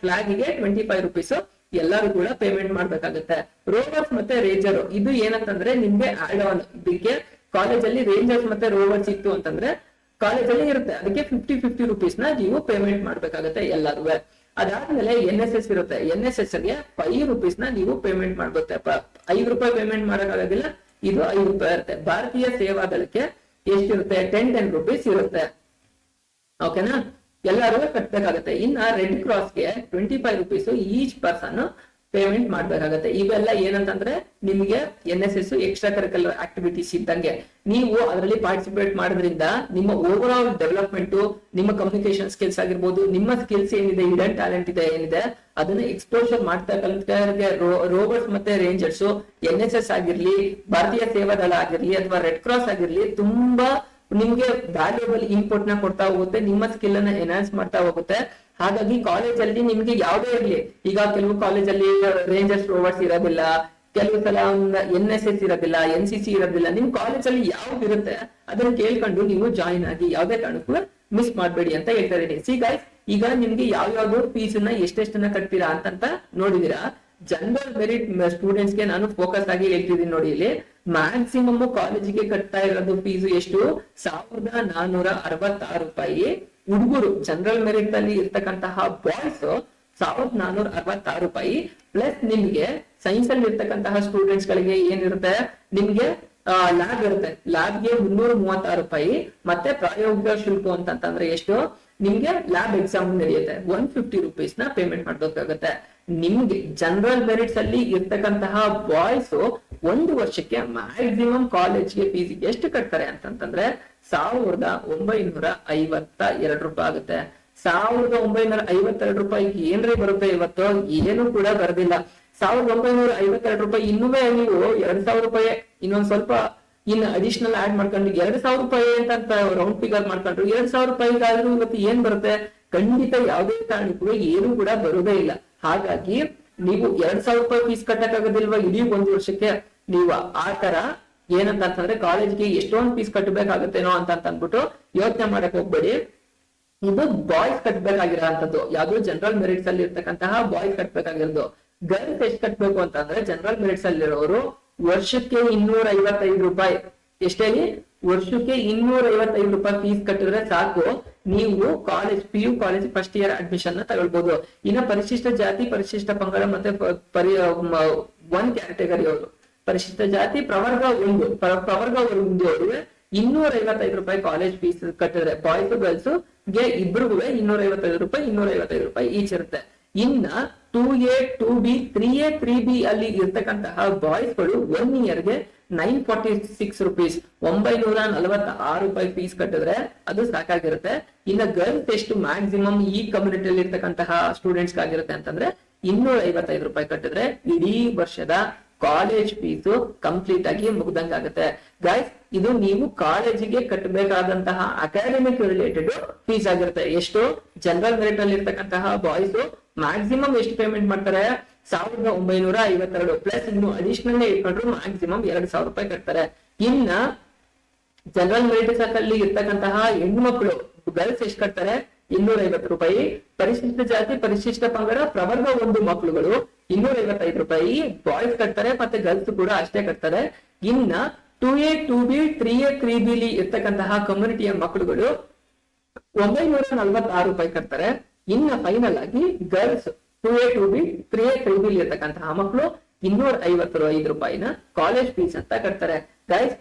[SPEAKER 1] ಫ್ಲಾಗ್ ಗೆ 25 ರೂಪೀಸ್ ಎಲ್ಲರೂ ಕೂಡ ಪೇಮೆಂಟ್ ಮಾಡ್ಬೇಕಾಗತ್ತೆ. ರೋವರ್ಸ್ ಮತ್ತೆ ರೇಂಜರ್, ಇದು ಏನಂತಂದ್ರೆ ನಿಮ್ಗೆ ಆಡ್ ಆನ್, ಇದಕ್ಕೆ ಕಾಲೇಜಲ್ಲಿ ರೇಂಜರ್ಸ್ ಮತ್ತೆ ರೋವರ್ಸ್ ಇತ್ತು ಅಂತಂದ್ರೆ ಕಾಲೇಜಲ್ಲಿ ಇರುತ್ತೆ, ಅದಕ್ಕೆ 50 ರೂಪೀಸ್ ನ ನೀವು ಪೇಮೆಂಟ್ ಮಾಡ್ಬೇಕಾಗತ್ತೆ ಎಲ್ಲರೂ. ಅದಾದ್ಮೇಲೆ NSS ಇರುತ್ತೆ, NSS ಗೆ 5 ರೂಪೀಸ್ ನ ನೀವು ಪೇಮೆಂಟ್ ಮಾಡ್ಬೇಕು. 5 ರೂಪಾಯಿ ಪೇಮೆಂಟ್ ಮಾಡಕ್ಕಾಗೋದಿಲ್ಲ, ಇದು 5 ರೂಪಾಯಿ ಇರುತ್ತೆ. ಭಾರತೀಯ ಸೇವಾದಳಕ್ಕೆ ಎಷ್ಟಿರುತ್ತೆ, 10 ರೂಪೀಸ್ ಇರುತ್ತೆ. ಓಕೆನಾ, ಎಲ್ಲರೂ ಕಟ್ಬೇಕಾಗತ್ತೆ. ಇನ್ನ ರೆಡ್ ಕ್ರಾಸ್ ಗೆ 25 ರೂಪೀಸ್ ಈಚ್ ಪರ್ಸನ್ ಪೇಮೆಂಟ್ ಮಾಡ್ಬೇಕಾಗತ್ತೆ. ಇವೆಲ್ಲ ಏನಂತಂದ್ರೆ ನಿಮ್ಗೆ NSS ಎಕ್ಸ್ಟ್ರಾ ಕರಿಕ್ಯುಲರ್ ಆಕ್ಟಿವಿಟೀಸ್ ಇದ್ದಂಗೆ. ನೀವು ಅದರಲ್ಲಿ ಪಾರ್ಟಿಸಿಪೇಟ್ ಮಾಡೋದ್ರಿಂದ ನಿಮ್ಮ ಓವರ್ ಆಲ್ ಡೆವಲಪ್ಮೆಂಟ್, ನಿಮ್ಮ ಕಮ್ಯುನಿಕೇಶನ್ ಸ್ಕಿಲ್ಸ್ ಆಗಿರ್ಬೋದು, ನಿಮ್ಮ ಸ್ಕಿಲ್ಸ್ ಏನಿದೆ, ಹಿಡನ್ ಟ್ಯಾಲೆಂಟ್ ಇದೆ ಏನಿದೆ, ಅದನ್ನ ಎಕ್ಸ್ಪೋಜರ್ ಮಾಡ್ತಾ ರೋವರ್ಸ್ ಮತ್ತೆ ರೇಂಜರ್ಸ್, NSS ಆಗಿರ್ಲಿ, ಭಾರತೀಯ ಸೇವಾ ದಳ ಆಗಿರ್ಲಿ ಅಥವಾ ರೆಡ್ ಕ್ರಾಸ್ ಆಗಿರ್ಲಿ, ತುಂಬಾ ನಿಮ್ಗೆ ವ್ಯಾಲ್ಯೂಬಲ್ ಇನ್ಪುಟ್ ನ ಕೊಡ್ತಾ ಹೋಗುತ್ತೆ, ನಿಮ್ಮ ಸ್ಕಿಲ್ ಅನ್ನ ಎನ್ಹಾನ್ಸ್ ಮಾಡ್ತಾ ಹೋಗುತ್ತೆ. ಹಾಗಾಗಿ ಕಾಲೇಜ್ ಅಲ್ಲಿ ನಿಮ್ಗೆ ಯಾವ್ದೇ ಇರ್ಲಿ, ಈಗ ಕೆಲವು ಕಾಲೇಜಲ್ಲಿ ರೇಂಜರ್ಸ್ ರೋವರ್ಸ್ ಇರೋದಿಲ್ಲ, ಕೆಲವು ಸಲ NSS ಇರೋದಿಲ್ಲ, NCC ಇರೋದಿಲ್ಲ. ನಿಮ್ ಕಾಲೇಜ್ ಅಲ್ಲಿ ಯಾವ್ದು ಇರುತ್ತೆ ಅದನ್ನ ಕೇಳ್ಕೊಂಡು ನೀವು ಜಾಯಿನ್ ಆಗಿ, ಯಾವ್ದೇ ಕಾರಣಕ್ಕೂ ಮಿಸ್ ಮಾಡ್ಬೇಡಿ ಅಂತ ಹೇಳ್ತಾ ಇದೀನಿ. ಸಿ ಗೈಸ್, ಈಗ ನಿಮ್ಗೆ ಯಾವ್ಯಾವ್ದು ಫೀಸ್ ನ ಎಷ್ಟೆಷ್ಟನ್ನ ಕಟ್ತೀರಾ ಅಂತ ನೋಡಿದೀರಾ. ಜನರಲ್ ಮೆರಿಟ್ ಸ್ಟೂಡೆಂಟ್ಸ್ ಗೆ ನಾನು ಫೋಕಸ್ ಆಗಿ ಹೇಳ್ತಿದ್ದೀನಿ ನೋಡಿ. ಇಲ್ಲಿ ಮ್ಯಾಕ್ಸಿಮಮ್ ಕಾಲೇಜಿಗೆ ಕಟ್ತಾ ಇರೋದು ಫೀಸ್ ಎಷ್ಟು? 1466 ರೂಪಾಯಿ. ಹುಡುಗರು ಜನರಲ್ ಮೆರಿಟ್ ಅಲ್ಲಿ ಇರ್ತಕ್ಕಂತಹ ಬಾಯ್ಸ್ 1466 ರೂಪಾಯಿ. ಪ್ಲಸ್ ನಿಮ್ಗೆ ಸೈನ್ಸ್ ಅಲ್ಲಿ ಇರ್ತಕ್ಕಂತಹ ಸ್ಟೂಡೆಂಟ್ಸ್ ಗಳಿಗೆ ಏನಿರುತ್ತೆ, ನಿಮ್ಗೆ ಲ್ಯಾಬ್ ಇರುತ್ತೆ, ಲ್ಯಾಬ್ಗೆ 336 ರೂಪಾಯಿ. ಮತ್ತೆ ಪ್ರಾಯೋಗಿಕ ಶುಲ್ಕ ಅಂತಂದ್ರೆ ಎಷ್ಟು? ನಿಮ್ಗೆ ಲ್ಯಾಬ್ ಎಕ್ಸಾಮ್ ನಡೆಯುತ್ತೆ, 150 ರೂಪೀಸ್ ನ ಪೇಮೆಂಟ್ ಮಾಡ್ಬೇಕಾಗುತ್ತೆ. ನಿಮ್ಗೆ ಜನರಲ್ ಮೆರಿಟ್ಸ್ ಅಲ್ಲಿ ಇರ್ತಕ್ಕಂತಹ ಬಾಯ್ಸ್ ಒಂದು ವರ್ಷಕ್ಕೆ ಮ್ಯಾಕ್ಸಿಮಮ್ ಕಾಲೇಜ್ಗೆ ಫೀಸ್ ಎಷ್ಟು ಕಟ್ತಾರೆ ಅಂತಂದ್ರೆ 1952 ರೂಪಾಯಿ ಆಗುತ್ತೆ. 1952 ರೂಪಾಯಿಗೆ ಏನ್ರಿ ಬರುತ್ತೆ ಇವತ್ತು? ಏನು ಕೂಡ ಬರೋದಿಲ್ಲ. 1952 ರೂಪಾಯಿ ಇನ್ನುವೇ ನೀವು 2000 ರೂಪಾಯಿ ಇನ್ನೊಂದ್ ಸ್ವಲ್ಪ ಇನ್ನು ಅಡಿಷನಲ್ ಆಡ್ ಮಾಡ್ಕೊಂಡು 2000 ರೂಪಾಯಿ ಅಂತ ರೌಂಡ್ ಫಿಗರ್ ಮಾಡ್ಕೊಂಡ್ರು 2000 ರೂಪಾಯಿಗಾದ್ರೂ ಇವತ್ತು ಏನ್ ಬರುತ್ತೆ? ಖಂಡಿತ ಯಾವುದೇ ಕಾರಣಕ್ಕೂ ಏನು ಕೂಡ ಬರುವುದೇ ಇಲ್ಲ. ಹಾಗಾಗಿ ನೀವು 2000 ರೂಪಾಯಿ ಫೀಸ್ ಕಟ್ಟಕ್ಕಾಗೋದಿಲ್ವಾ ಇಡೀ ಒಂದು ವರ್ಷಕ್ಕೆ? ನೀವು ಆ ತರ ಏನಂತಂದ್ರೆ ಕಾಲೇಜ್ಗೆ ಎಷ್ಟೊಂದು ಫೀಸ್ ಕಟ್ಟಬೇಕಾಗತ್ತೇನೋ ಅಂತ ಅಂದ್ಬಿಟ್ಟು ಯೋಚನೆ ಮಾಡಕ್ ಹೋಗ್ಬೇಡಿ. ಇದು ಬಾಯ್ಸ್ ಕಟ್ಬೇಕಾಗಿರೋಂಥದ್ದು, ಯಾವ್ದು ಜನರಲ್ ಮೆರಿಟ್ಸ್ ಅಲ್ಲಿ ಇರ್ತಕ್ಕಂತಹ ಬಾಯ್ಸ್ ಕಟ್ಬೇಕಾಗಿರೋದು. ಗರ್ಲ್ಸ್ ಎಷ್ಟು ಕಟ್ಬೇಕು ಅಂತಂದ್ರೆ ಜನರಲ್ ಮೆರಿಟ್ಸ್ ಅಲ್ಲಿರೋರು ವರ್ಷಕ್ಕೆ 255 ರೂಪಾಯಿ. ಎಷ್ಟೇ ವರ್ಷಕ್ಕೆ 255 ರೂಪಾಯಿ ಫೀಸ್ ಕಟ್ಟಿದ್ರೆ ಸಾಕು, ನೀವು college PU college first year admission ನ ತಗೊಳ್ಬಹುದು. ಇನ್ನ ಪರಿಶಿಷ್ಟ ಜಾತಿ, ಪರಿಶಿಷ್ಟ ಪಂಗಡ ಮತ್ತೆ 1 ಕ್ಯಾಟಗರಿ ಅವರು, ಪರಿಶಿಷ್ಟ ಜಾತಿ ಪ್ರವರ್ಗ 1 ಅವರು 255 ರೂಪಾಯಿ ಕಾಲೇಜ್ ಫೀಸ್ ಕಟ್ಟಿದ್ರೆ ಬಾಯ್ಸ್ ಗರ್ಲ್ಸ್ ಗೆ ಇಬ್ರಿಗೂ 255 ರೂಪಾಯಿ ಈಚ್ ಇರುತ್ತೆ. ಇನ್ನ 2A 2B 3A 3B ಅಲ್ಲಿ ಇರ್ತಕ್ಕಂತಹ ಬಾಯ್ಸ್ ಗಳು 1 ಇಯರ್ಗೆ 946 ರೂಪೀಸ್ 946 ರೂಪಾಯಿ ಫೀಸ್ ಕಟ್ಟಿದ್ರೆ ಅದು ಸಾಕಾಗಿರುತ್ತೆ. ಇನ್ನ ಗರ್ಲ್ಸ್ ಎಷ್ಟು ಮ್ಯಾಕ್ಸಿಮಮ್ ಈ ಕಮ್ಯುನಿಟಿಯಲ್ಲಿ ಇರ್ತಕ್ಕಂತಹ ಸ್ಟೂಡೆಂಟ್ಸ್ ಆಗಿರುತ್ತೆ ಅಂತಂದ್ರೆ 255 ರೂಪಾಯಿ ಕಟ್ಟಿದ್ರೆ ಇಡೀ ವರ್ಷದ ಕಾಲೇಜ್ ಫೀಸು ಕಂಪ್ಲೀಟ್ ಆಗಿ ಮುಗ್ದಂಗಾಗುತ್ತೆ. ಗೈಸ್, ಇದು ನೀವು ಕಾಲೇಜಿಗೆ ಕಟ್ಟಬೇಕಾದಂತಹ ಅಕಾಡೆಮಿಕ್ ರಿಲೇಟೆಡ್ ಫೀಸ್ ಆಗಿರುತ್ತೆ. ಎಷ್ಟು? ಜನರಲ್ ಮೆರಿಟ್ ಅಲ್ಲಿ ಇರ್ತಕ್ಕಂತಹ ಬಾಯ್ಸ್ ಮ್ಯಾಕ್ಸಿಮಮ್ ಎಷ್ಟು ಪೇಮೆಂಟ್ ಮಾಡ್ತಾರೆ? 1952 ಪ್ಲಸ್ ಇನ್ನು ಅಡಿಷನಲ್ ಇಟ್ಕೊಂಡ್ರು ಮ್ಯಾಕ್ಸಿಮಮ್ 2000 ರೂಪಾಯಿ ಕಟ್ತಾರೆ. ಇನ್ನ ಜನರಲ್ ಮೆರಿಟ್ ಅಲ್ಲಿ ಇರ್ತಕ್ಕಂತಹ ಹೆಣ್ಣು ಮಕ್ಕಳು ಗರ್ಲ್ಸ್ ಎಷ್ಟು ಕಟ್ತಾರೆ? 250 ರೂಪಾಯಿ. ಪರಿಶಿಷ್ಟ ಜಾತಿ, ಪರಿಶಿಷ್ಟ ಪಂಗಡ ಪ್ರವರ್ಗ 1 ಮಕ್ಕಳುಗಳು 255 ರೂಪಾಯಿ ಬಾಯ್ಸ್ ಕಟ್ತಾರೆ, ಮತ್ತೆ ಗರ್ಲ್ಸ್ ಕೂಡ ಅಷ್ಟೇ ಕಟ್ತಾರೆ. ಇನ್ನ 2A 2B 3A 3B ಇರ್ತಕ್ಕಂತಹ ಕಮ್ಯುನಿಟಿಯ ಮಕ್ಕಳುಗಳು 946 ರೂಪಾಯಿ ಕಟ್ತಾರೆ. ಇನ್ನ ಫೈನಲ್ ಆಗಿ girls 2A 2B 3A 3B ಇರ್ತಕ್ಕಂತಹ ಮಕ್ಕಳು 255 ರೂಪಾಯಿನ ಕಾಲೇಜ್ ಫೀಸ್ ಅಂತ ಕಟ್ತಾರೆ. ಗೈಸ್,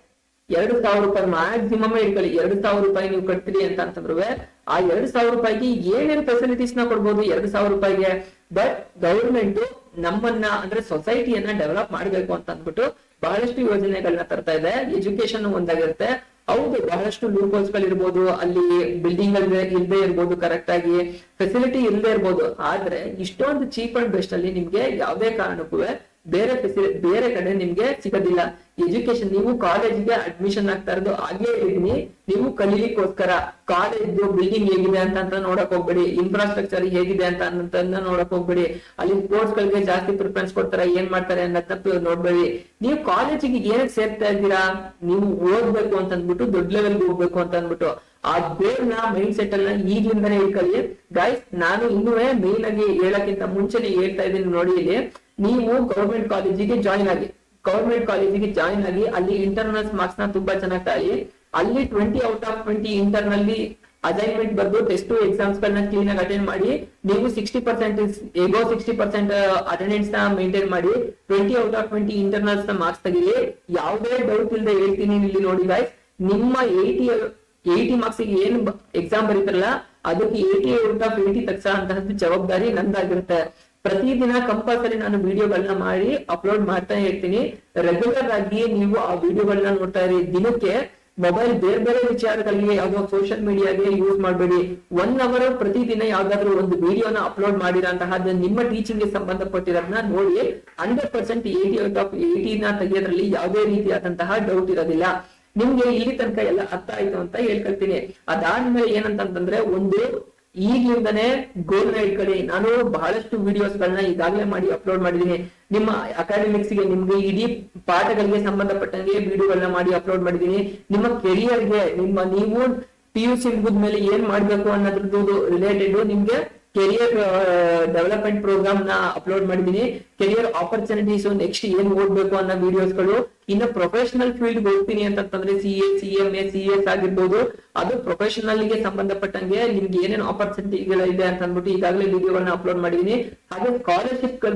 [SPEAKER 1] 2000 ರೂಪಾಯಿ ಮ್ಯಾಕ್ಸಿಮಮ್ ಇಟ್ಕೊಳ್ಳಿ. 2000 ರೂಪಾಯಿ ನೀವು ಕಟ್ತೀರಿ ಅಂತಂದ್ರೆ ಆ 2000 ರೂಪಾಯಿಗೆ ಏನೇನ್ ಫೆಸಿಲಿಟೀಸ್ ನ ಕೊಡ್ಬೋದು 2000 ರೂಪಾಯಿಗೆ. ಬಟ್ ಗವರ್ಮೆಂಟ್ ನಮ್ಮನ್ನ ಅಂದ್ರೆ ಸೊಸೈಟಿಯನ್ನ ಡೆವಲಪ್ ಮಾಡ್ಬೇಕು ಅಂತ ಅಂದ್ಬಿಟ್ಟು ಬಹಳಷ್ಟು ಯೋಜನೆಗಳನ್ನ ತರ್ತಾ ಇದೆ. ಎಜುಕೇಶನ್ ಒಂದಾಗಿರುತ್ತೆ. ಹೌದು, ಬಹಳಷ್ಟು ಲೂಪ್ ಹೋಲ್ಸ್ ಗಳಿರ್ಬೋದು, ಅಲ್ಲಿ ಬಿಲ್ಡಿಂಗ್ ಇಲ್ಲದೆ ಇರ್ಬೋದು, ಕರೆಕ್ಟ್ ಆಗಿ ಫೆಸಿಲಿಟಿ ಇಲ್ಲದೆ ಇರ್ಬೋದು. ಆದ್ರೆ ಇಷ್ಟೊಂದು ಚೀಪ್ ಅಂಡ್ ಬೆಸ್ಟ್ ಅಲ್ಲಿ ನಿಮ್ಗೆ ಯಾವ್ದೇ ಕಾರಣಕ್ಕೂ ಬೇರೆ ಕಡೆ ನಿಮ್ಗೆ ಸಿಗೋದಿಲ್ಲ. ಎಜುಕೇಶನ್ ನೀವು ಕಾಲೇಜ್ಗೆ ಅಡ್ಮಿಷನ್ ಆಗ್ತಾ ಇರೋದು ಆಗ್ಲೇ ಇದ್ದೀನಿ, ನೀವು ಕಲೀಲಿಕ್ಕೋಸ್ಕರ ಕಾಲೇಜ್ ಬಿಲ್ಡಿಂಗ್ ಹೇಗಿದೆ ಅಂತ ನೋಡಕ್ ಹೋಗ್ಬೇಡಿ, ಇನ್ಫ್ರಾಸ್ಟ್ರಕ್ಚರ್ ಹೇಗಿದೆ ಅಂತ ನೋಡಕ್ ಹೋಗ್ಬೇಡಿ, ಅಲ್ಲಿ ಸ್ಪೋರ್ಟ್ಸ್ ಗಳಿಗೆ ಜಾಸ್ತಿ ಪ್ರಿಫರೆನ್ಸ್ ಕೊಡ್ತಾರೆ, ಏನ್ ಮಾಡ್ತಾರೆ ಅನ್ನೋದನ್ನ ನೋಡ್ಬೇಡಿ. ನೀವು ಕಾಲೇಜಿಗೆ ಏನಕ್ಕೆ ಸೇರ್ತಾ ಇದ್ದೀರಾ? ನೀವು ಓದ್ಬೇಕು ಅಂತ ಅಂದ್ಬಿಟ್ಟು, ದೊಡ್ಡ ಲೆವೆಲ್ಗೆ ಹೋಗ್ಬೇಕು ಅಂತ ಅಂದ್ಬಿಟ್ಟು ಆ ಬೇರ್ನ ಮೈಂಡ್ ಸೆಟ್ ಅನ್ನ ಈಗ್ಲಿಂದಾನೇ ಇಟ್ಕೊಳ್ಳಿ. ಗೈಸ್, ನಾನು ಇನ್ನೂ ಮೇನ್ ಆಗಿ ಹೇಳಕ್ಕಿಂತ ಮುಂಚೆನೆ ಹೇಳ್ತಾ ಇದ್ದೀನಿ ನೋಡಿ. ಇಲ್ಲಿ ನೀವು ಗವರ್ಮೆಂಟ್ ಕಾಲೇಜಿಗೆ ಜಾಯಿನ್ ಆಗಿ, ಅಲ್ಲಿ ಇಂಟರ್ನಲ್ಸ್ ಮಾರ್ಕ್ಸ್ ನ ತುಂಬಾ ಚೆನ್ನಾಗಿ ತಾಳಿ, ಅಲ್ಲಿ 20 ಔಟ್ ಆಫ್ 20 ಇಂಟರ್ನಲ್ಲಿ ಅಸೈನ್ಮೆಂಟ್ ಬರ್ದು ಟೆಸ್ಟ್ ಎಕ್ಸಾಮ್ಸ್ ಗಳನ್ನ ಕ್ಲೀನ್ ಆಗಿ ಅಟೆಂಡ್ ಮಾಡಿ, ನೀವು 60% ಅಟೆಂಡೆನ್ಸ್ ನ ಮೇಂಟೈನ್ ಮಾಡಿ 20 ಔಟ್ ಆಫ್ 20 ಇಂಟರ್ನಲ್ಸ್ ನ ಮಾರ್ಕ್ಸ್ ತೆಗೀರಿ. ಯಾವುದೇ ಡೌಟ್ ಇಲ್ಲದೆ ಹೇಳ್ತೀನಿ ಇಲ್ಲಿ ನೋಡಿ ಗೈಸ್, ನಿಮ್ಮ 80 ಮಾರ್ಕ್ಸ್ ಏನ್ ಎಕ್ಸಾಮ್ ಬರೀತಾರಲ್ಲ ಅದಕ್ಕೆ 80 ಔಟ್ ಆಫ್ 80 ತಗ್ಸೋ ಅಂತಹದ್ದು ಜವಾಬ್ದಾರಿ ನಂದಾಗಿರುತ್ತೆ. ಪ್ರತಿದಿನ ಕಂಪಲ್ಸರಿ ನಾನು ವಿಡಿಯೋಗಳನ್ನ ಮಾಡಿ ಅಪ್ಲೋಡ್ ಮಾಡ್ತಾ ಇರ್ತೀನಿ. ರೆಗ್ಯುಲರ್ ಆಗಿ ನೀವು ಆ ವಿಡಿಯೋಗಳನ್ನ ನೋಡ್ತಾ ಇರಿ. ದಿನಕ್ಕೆ ಮೊಬೈಲ್ ಬೇರೆ ಬೇರೆ ವಿಚಾರಗಳಿಗೆ ಯಾವ್ದೋ ಸೋಷಿಯಲ್ ಮೀಡಿಯಾಗೆ ಯೂಸ್ ಮಾಡಬೇಡಿ. 1 ಅವರ್ ಪ್ರತಿದಿನ ಯಾವ್ದಾದ್ರು ಒಂದು ವಿಡಿಯೋನ ಅಪ್ಲೋಡ್ ಮಾಡಿರಂತಹ ನಿಮ್ಮ ಟೀಚಿಂಗ್ ಗೆ ಸಂಬಂಧಪಟ್ಟಿರೋದನ್ನ ನೋಡಿ. 100% 80 ತೆಗೆಯೋದ್ರಲ್ಲಿ ಯಾವುದೇ ರೀತಿಯಾದಂತಹ ಡೌಟ್ ಇರೋದಿಲ್ಲ. ನಿಮ್ಗೆ ಇಲ್ಲಿ ತನಕ ಎಲ್ಲ ಅರ್ಥ ಆಯ್ತು ಅಂತ ಹೇಳ್ಕೊಳ್ತೀನಿ. ಅದಾದ್ಮೇಲೆ ಏನಂತಂದ್ರೆ, ಒಂದು ಈಗಿಂದನೇ ಗೋಲ್ ನ ಇಟ್ಕೊಳ್ಳಿ. ನಾನು ಬಹಳಷ್ಟು ವಿಡಿಯೋಸ್ ಗಳನ್ನ ಈಗಾಗಲೇ ಮಾಡಿ ಅಪ್ಲೋಡ್ ಮಾಡಿದೀನಿ. ನಿಮ್ಮ ಅಕಾಡೆಮಿಕ್ಸ್ ಗೆ, ನಿಮ್ಗೆ ಇಡೀ ಪಾಠಗಳಿಗೆ ಸಂಬಂಧಪಟ್ಟಂಗೆ ವಿಡಿಯೋಗಳನ್ನ ಮಾಡಿ ಅಪ್ಲೋಡ್ ಮಾಡಿದೀನಿ. ನಿಮ್ಮ ಕೆರಿಯರ್ಗೆ, ನೀವು PUC ಮುಗಿದ್ಮೇಲೆ ಏನ್ ಮಾಡ್ಬೇಕು ಅನ್ನೋದ್ರದ್ದು ರಿಲೇಟೆಡ್ ನಿಮ್ಗೆ ಕೆರಿಯರ್ ಡೆವಲಪ್ಮೆಂಟ್ ಪ್ರೋಗ್ರಾಮ್ ನ ಅಪ್ಲೋಡ್ ಮಾಡಿದೀನಿ. ಕೆರಿಯರ್ ಆಪರ್ಚುನಿಟೀಸ್ ನೆಕ್ಸ್ಟ್ ಏನ್ ಓದ್ಬೇಕು ಅನ್ನೋ ವಿಡಿಯೋಸ್ ಗಳು. ಇನ್ನು ಪ್ರೊಫೆಷನಲ್ ಫೀಲ್ಡ್ ಹೋಗ್ತೀನಿ ಅಂತಂದ್ರೆ CA, CMA, CS ಆಗಿರ್ಬೋದು, ಅದು ಪ್ರೊಫೆಷನಲ್ ಗೆ ಸಂಬಂಧಪಟ್ಟಂಗೆ ನಿಮ್ಗೆ ಏನೇನು ಆಪರ್ಚುನಿಟಿಗಳಿದೆ ಅಂತ ಅಂದ್ಬಿಟ್ಟು ಈಗಾಗಲೇ ವಿಡಿಯೋಗಳನ್ನ ಅಪ್ಲೋಡ್ ಮಾಡಿದೀನಿ. ಹಾಗೆ ಸ್ಕಾಲರ್ಶಿಪ್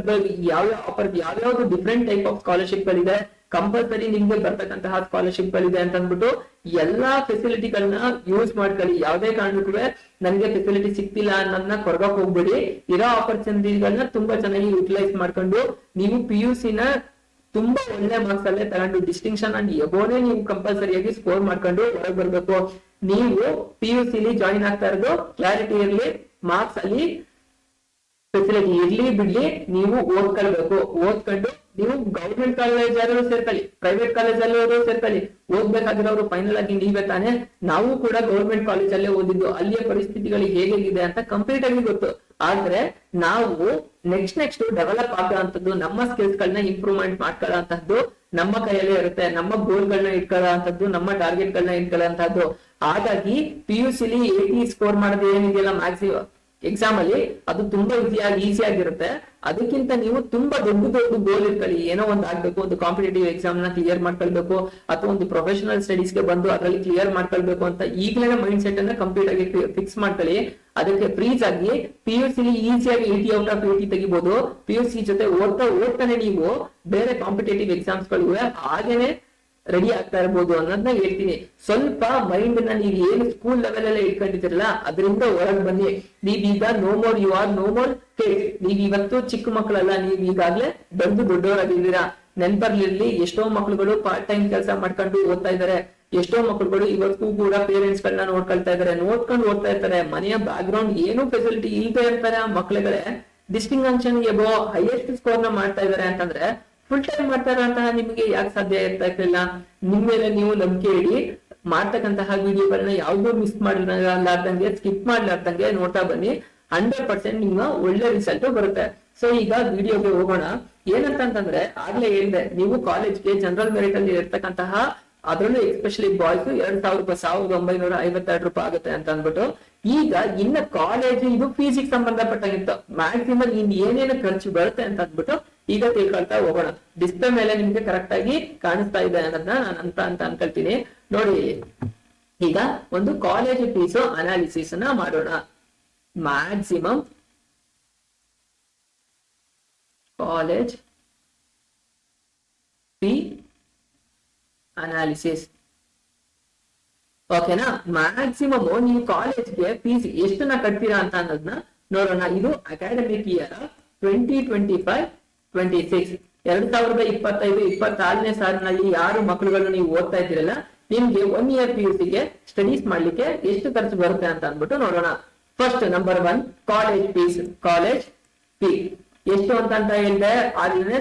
[SPEAKER 1] ಯಾವ್ಯಾವ್ದು ಡಿಫ್ರೆಂಟ್ ಟೈಪ್ ಆಫ್ ಸ್ಕಾಲರ್ಶಿಪ್ ಗಳಿದೆ, ಕಂಪಲ್ಸರಿ ನಿಮ್ಗೆ ಬರ್ತಕ್ಕಂತಹ ಸ್ಕಾಲರ್ಶಿಪ್ ಗಳಿದೆ ಅಂತ ಅಂದ್ಬಿಟ್ಟು ಎಲ್ಲಾ ಫೆಸಿಲಿಟಿಗಳನ್ನ ಯೂಸ್ ಮಾಡ್ಕೊಳ್ಳಿ. ಯಾವುದೇ ಕಾರಣಕ್ಕೂ ನನ್ಗೆ ಫೆಸಿಲಿಟಿ ಸಿಕ್ತಿಲ್ಲ ಅನ್ನೋದನ್ನ ಕೊರಗಕ್ ಹೋಗ್ಬೇಡಿ. ಇರೋ ಆಪರ್ಚುನಿಟಿಗಳನ್ನ ತುಂಬಾ ಚೆನ್ನಾಗಿ ಯುಟಿಲೈಸ್ ಮಾಡ್ಕೊಂಡು ನೀವು PUC ನ ತುಂಬಾ ಒಳ್ಳೆ ಮಾರ್ಕ್ಸ್ ಅಲ್ಲೇ ತಗೊಂಡು ಡಿಸ್ಟಿಂಕ್ಷನ್ ಅಂಡ್ ಎಬೋನೇ ನೀವು ಕಂಪಲ್ಸರಿಯಾಗಿ ಸ್ಕೋರ್ ಮಾಡ್ಕೊಂಡು ಹೊರಗೆ ಬರ್ಬೇಕು. ನೀವು PUC ಜಾಯಿನ್ ಆಗ್ತಾ ಇರೋದು ಕ್ಲಾರಿಟಿ ಇರ್ಲಿ, ಮಾರ್ಕ್ಸ್ ಅಲ್ಲಿ ಫೆಸಿಲಿಟಿ ಇರ್ಲಿ ಬಿಡ್ಲಿ, ನೀವು ಓದ್ಕೊಳ್ಬೇಕು. ಓದ್ಕೊಂಡು ನೀವು ಗೌರ್ಮೆಂಟ್ ಕಾಲೇಜ್ ಸೇರ್ಕೊಳ್ಳಿ, ಪ್ರೈವೇಟ್ ಕಾಲೇಜಲ್ಲಿ ಸೇರ್ಕೊಳ್ಳಿ. ಓದ್ಬೇಕಾಗಿರೋರು ಫೈನಲ್ ಆಗಿ ನೀವೇ ತಾನೆ. ನಾವು ಕೂಡ ಗೌರ್ಮೆಂಟ್ ಕಾಲೇಜ್ ಅಲ್ಲೇ ಓದಿದ್ದು, ಅಲ್ಲಿಯ ಪರಿಸ್ಥಿತಿಗಳು ಹೇಗಿದೆ ಅಂತ ಕಂಪ್ಲೀಟ್ ಆಗಿ ಗೊತ್ತು. ಆದ್ರೆ ನಾವು ನೆಕ್ಸ್ಟ್ ಡೆವಲಪ್ ಆಗೋಂಥದ್ದು, ನಮ್ಮ ಸ್ಕಿಲ್ಸ್ ಗಳನ್ನ ಇಂಪ್ರೂವ್ಮೆಂಟ್ ಮಾಡ್ಕೊಳ್ಳೋಂಥದ್ದು ನಮ್ಮ ಕೈಯಲ್ಲೇ ಇರುತ್ತೆ. ನಮ್ಮ ಗೋಲ್ ಗಳನ್ನ ಇಟ್ಕೊಳ್ಳೋಂಥದ್ದು, ನಮ್ಮ ಟಾರ್ಗೆಟ್ ಗಳನ್ನ ಇಟ್ಕೊಳ್ಳೋಂಥದ್ದು. ಹಾಗಾಗಿ PUC 80 ಸ್ಕೋರ್ ಮಾಡೋದು ಏನಿದೆಯಲ್ಲ ಮ್ಯಾಕ್ಸಿಮಮ್ ಎಕ್ಸಾಮ್ ಅಲ್ಲಿ, ಅದು ತುಂಬಾ ಈಸಿ ಆಗಿರುತ್ತೆ. ಅದಕ್ಕಿಂತ ನೀವು ತುಂಬಾ ದೊಡ್ಡ ಗೋಲ್ ಇಟ್ಕೊಳ್ಳಿ. ಏನೋ ಒಂದು ಆಗ್ಬೇಕು, ಒಂದು ಕಾಂಪಿಟೇಟಿವ್ ಎಕ್ಸಾಮ್ ನ ಕ್ಲಿಯರ್ ಮಾಡ್ಕೊಳ್ಬೇಕು, ಅಥವಾ ಒಂದು ಪ್ರೊಫೆಷನಲ್ ಸ್ಟಡೀಸ್ ಗೆ ಬಂದು ಅದರಲ್ಲಿ ಕ್ಲಿಯರ್ ಮಾಡ್ಕೊಳ್ಬೇಕು ಅಂತ ಈಗಲೇ ಮೈಂಡ್ ಸೆಟ್ ಅನ್ನ ಕಂಪ್ಲೀಟ್ ಆಗಿ ಫಿಕ್ಸ್ ಮಾಡ್ಕೊಳ್ಳಿ. ಅದಕ್ಕೆ ಫ್ರೀಸ್ ಆಗಿ PUC ಈಸಿಯಾಗಿ 80 ಔಟ್ ಆಫ್ 80 ತೆಗಿಬಹುದು. PUC ಜೊತೆ ಓದ್ತಾನೆ ನೀವು ಬೇರೆ ಕಾಂಪಿಟೇಟಿವ್ ಎಕ್ಸಾಮ್ಸ್ ಗಳಿವೆ ಹಾಗೇನೆ ರೆಡಿ ಆಗ್ತಾ ಇರ್ಬೋದು ಅನ್ನೋದನ್ನ ಹೇಳ್ತೀನಿ. ಸ್ವಲ್ಪ ಮೈಂಡ್ ನ ನೀವು ಏನು ಸ್ಕೂಲ್ ಲೆವೆಲ್ ಅಲ್ಲೇ ಇಟ್ಕೊಂಡಿದ್ದೀರಲ್ಲ ಅದರಿಂದ ಹೊರಗೆ ಬನ್ನಿ. ನೀವೀಗ you are no more kids. ನೀವ್ ಇವತ್ತು ಚಿಕ್ಕ ಮಕ್ಕಳಲ್ಲ, ನೀವ್ ಈಗಾಗ್ಲೇ ದೊಡ್ಡವರಾಗಿದ್ದೀರಾ. ನೆನ್ಪರ್ಲಿರ್ಲಿ, ಎಷ್ಟೋ ಮಕ್ಳುಗಳು ಪಾರ್ಟ್ ಟೈಮ್ ಕೆಲಸ ಮಾಡ್ಕೊಂಡು ಓದ್ತಾ ಇದಾರೆ. ಎಷ್ಟೋ ಮಕ್ಳುಗಳು ಇವತ್ತು ಕೂಡ ಪೇರೆಂಟ್ಸ್ ಗಳನ್ನ ನೋಡ್ಕೊಳ್ತಾ ಇದಾರೆ, ನೋಡ್ಕೊಂಡು ಓದ್ತಾ ಇರ್ತಾರೆ. ಮನೆಯ ಬ್ಯಾಕ್ ಗ್ರೌಂಡ್ ಏನು ಫೆಸಿಲಿಟಿ ಇಲ್ದೇ ಇರ್ತಾರೆ ಆ ಮಕ್ಳುಗಳೇ ಡಿಸ್ಟಿಂಕ್ಷನ್ ಎಬೋ ಹೈಯೆಸ್ಟ್ ಸ್ಕೋರ್ ನ ಮಾಡ್ತಾ ಇದಾರೆ ಅಂತಂದ್ರೆ ಫುಲ್ ಟೈಮ್ ಮಾಡ್ತಾರಂತಹ ನಿಮ್ಗೆ ಯಾಕೆ ಸಾಧ್ಯ ಇರ್ತಾ ಇರ್ಲಿಲ್ಲ? ನಿಮ್ ಮೇಲೆ ನೀವು ನಂಬಿಕೆ ಇಡಿ. ಮಾಡ್ತಕ್ಕಂತಹ ವಿಡಿಯೋಗಳನ್ನ ಯಾವ್ದು ಮಿಸ್ ಮಾಡ್ಲಾರ್ದಂಗೆ, ಸ್ಕಿಪ್ ಮಾಡ್ಲಾರ್ದಂಗೆ ನೋಡ್ತಾ ಬನ್ನಿ. 100% ನಿಮ್ಮ ಒಳ್ಳೆ ರಿಸಲ್ಟ್ ಬರುತ್ತೆ. ಸೊ ಈಗ ವಿಡಿಯೋಗೆ ಹೋಗೋಣ. ಏನಂತಂದ್ರೆ ಆಗ್ಲೇ ಹೇಳಿದೆ, ನೀವು ಕಾಲೇಜ್ಗೆ ಜನರಲ್ ಮೆರಿಟ್ ಅಲ್ಲಿ ಇರ್ತಕ್ಕಂತಹ, ಅದರಲ್ಲೂ ಎಸ್ಪೆಷಲಿ ಬಾಯ್ಸ್ 1952 ರೂಪಾಯಿ ಆಗುತ್ತೆ ಅಂತ ಅಂದ್ಬಿಟ್ಟು. ಈಗ ಇನ್ನ ಕಾಲೇಜ್ ಇದು ಫೀಸಿಗೆ ಸಂಬಂಧಪಟ್ಟಾಗಿತ್ತು. ಮ್ಯಾಕ್ಸಿಮಮ್ ಇನ್ ಏನೇನು ಖರ್ಚು ಬರುತ್ತೆ ಅಂತ ಅಂದ್ಬಿಟ್ಟು ಈಗ ತಿಳ್ಕೊಳ್ತಾ ಹೋಗೋಣ. ಡಿಸ್ಪ್ಲೇ ಮೇಲೆ ನಿಮ್ಗೆ ಕರೆಕ್ಟ್ ಆಗಿ ಕಾಣಿಸ್ತಾ ಇದೆ ಅನ್ನೋದನ್ನ ನಾನು ಅಂತ ಅನ್ಕೊಳ್ತೀನಿ. ನೋಡಿ, ಈಗ ಒಂದು ಕಾಲೇಜ್ ಫೀಸು ಅನಾಲಿಸಿಸ್ ನ ಮಾಡೋಣ. Maximum college fee analysis. ಓಕೆನಾ? ಮ್ಯಾಕ್ಸಿಮಮ್ ನೀವು ಕಾಲೇಜ್ಗೆ ಫೀಸ್ ಎಷ್ಟನ್ನ ಕಟ್ತೀರಾ ಅಂತ ಅನ್ನೋದನ್ನ ನೋಡೋಣ. ಇದು ಅಕಾಡೆಮಿಕ್ ಇಯರ್ 2025-26 2025-26ನೇ ಸಾಲಿನಲ್ಲಿ ಯಾರು ಮಕ್ಕಳುಗಳು ನೀವು ಓದ್ತಾ ಇದ್ದೀರಲ್ಲ, ನಿಮ್ಗೆ 1 ಇಯರ್ PUC ಗೆ ಸ್ಟಡೀಸ್ ಮಾಡ್ಲಿಕ್ಕೆ ಎಷ್ಟು ಖರ್ಚು ಬರುತ್ತೆ ಅಂತ ಅಂದ್ಬಿಟ್ಟು ನೋಡೋಣ. First number 1 college fees. College fee ಎಷ್ಟು ಅಂತ ಹೇಳಿದೆ ಆಗ್ಲೇ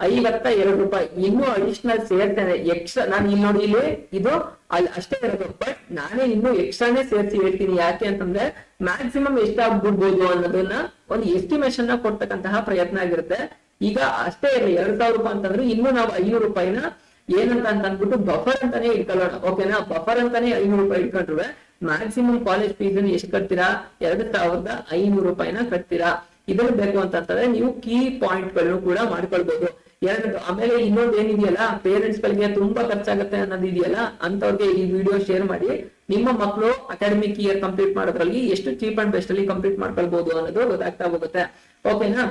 [SPEAKER 1] 1952 ರೂಪಾಯಿ. ಇನ್ನೂ ಅಡಿಷನಲ್ ಸೇರ್ತೇನೆ, ಎಕ್ಸ್ಟ್ರಾ. ನಾನು ಇಲ್ಲಿ ನೋಡಿ, ಇಲ್ಲಿ ಇದು ಅಲ್ಲಿ ಅಷ್ಟೇ ಇರೋದು, ಬಟ್ ನಾನೇ ಇನ್ನು ಎಕ್ಸ್ಟ್ರಾನೇ ಸೇರಿಸಿ ಹೇಳ್ತೀನಿ. ಯಾಕೆ ಅಂತಂದ್ರೆ ಮ್ಯಾಕ್ಸಿಮಮ್ ಎಷ್ಟಾಗ್ಬಿಡ್ಬೋದು ಅನ್ನೋದನ್ನ ಒಂದು ಎಸ್ಟಿಮೇಶನ್ ನ ಕೊಡ್ತಕ್ಕಂತಹ ಪ್ರಯತ್ನ ಆಗಿರುತ್ತೆ. ಈಗ ಅಷ್ಟೇ ಇರಲಿ, 2000 ರೂಪಾಯಿ ಅಂತಂದ್ರೆ ಇನ್ನು ನಾವು 500 ರೂಪಾಯಿನ ಏನಂತ ಅಂದ್ಬಿಟ್ಟು ಬಫರ್ ಅಂತಾನೆ ಇಟ್ಕೊಳ್ಳೋಣ. ಓಕೆನಾ? ಬಫರ್ ಅಂತಾನೆ 500 ರೂಪಾಯಿ ಇಟ್ಕೊಂಡ್ರೆ ಮ್ಯಾಕ್ಸಿಮಮ್ ಕಾಲೇಜ್ ಫೀಸ್ ಎಷ್ಟು ಕಟ್ತೀರಾ? 2500 ರೂಪಾಯಿನ ಕಟ್ತೀರಾ. ಇದ್ರಲ್ಲಿ ಬೇಕು ಅಂತಂದ್ರೆ ನೀವು ಕೀ ಪಾಯಿಂಟ್ ಗಳನ್ನು ಕೂಡ ಮಾಡ್ಕೊಳ್ಬಹುದು. ಆಮೇಲೆ ಇನ್ನೊಂದು ಏನಿದೆಯಲ್ಲ, ಪೇರೆಂಟ್ಸ್ ಗಳಿಗೆ ತುಂಬಾ ಖರ್ಚಾಗುತ್ತೆ ಅನ್ನೋದು ಇದೆಯಲ್ಲ, ಅಂತವ್ರಿಗೆ ಈ ವಿಡಿಯೋ ಶೇರ್ ಮಾಡಿ. ನಿಮ್ಮ ಮಕ್ಕಳು ಅಕಾಡೆಮಿಕ್ ಇಯರ್ ಕಂಪ್ಲೀಟ್ ಮಾಡೋದ್ರಲ್ಲಿ ಎಷ್ಟು ಚೀಪ್ ಅಂಡ್ ಬೆಸ್ಟ್ ಅಲ್ಲಿ ಕಂಪ್ಲೀಟ್ ಮಾಡ್ಕೊಳ್ಬಹುದು ಅನ್ನೋದು ಗೊತ್ತಾಗ್ತಾ ಹೋಗುತ್ತೆ. ಓಕೆನಾ?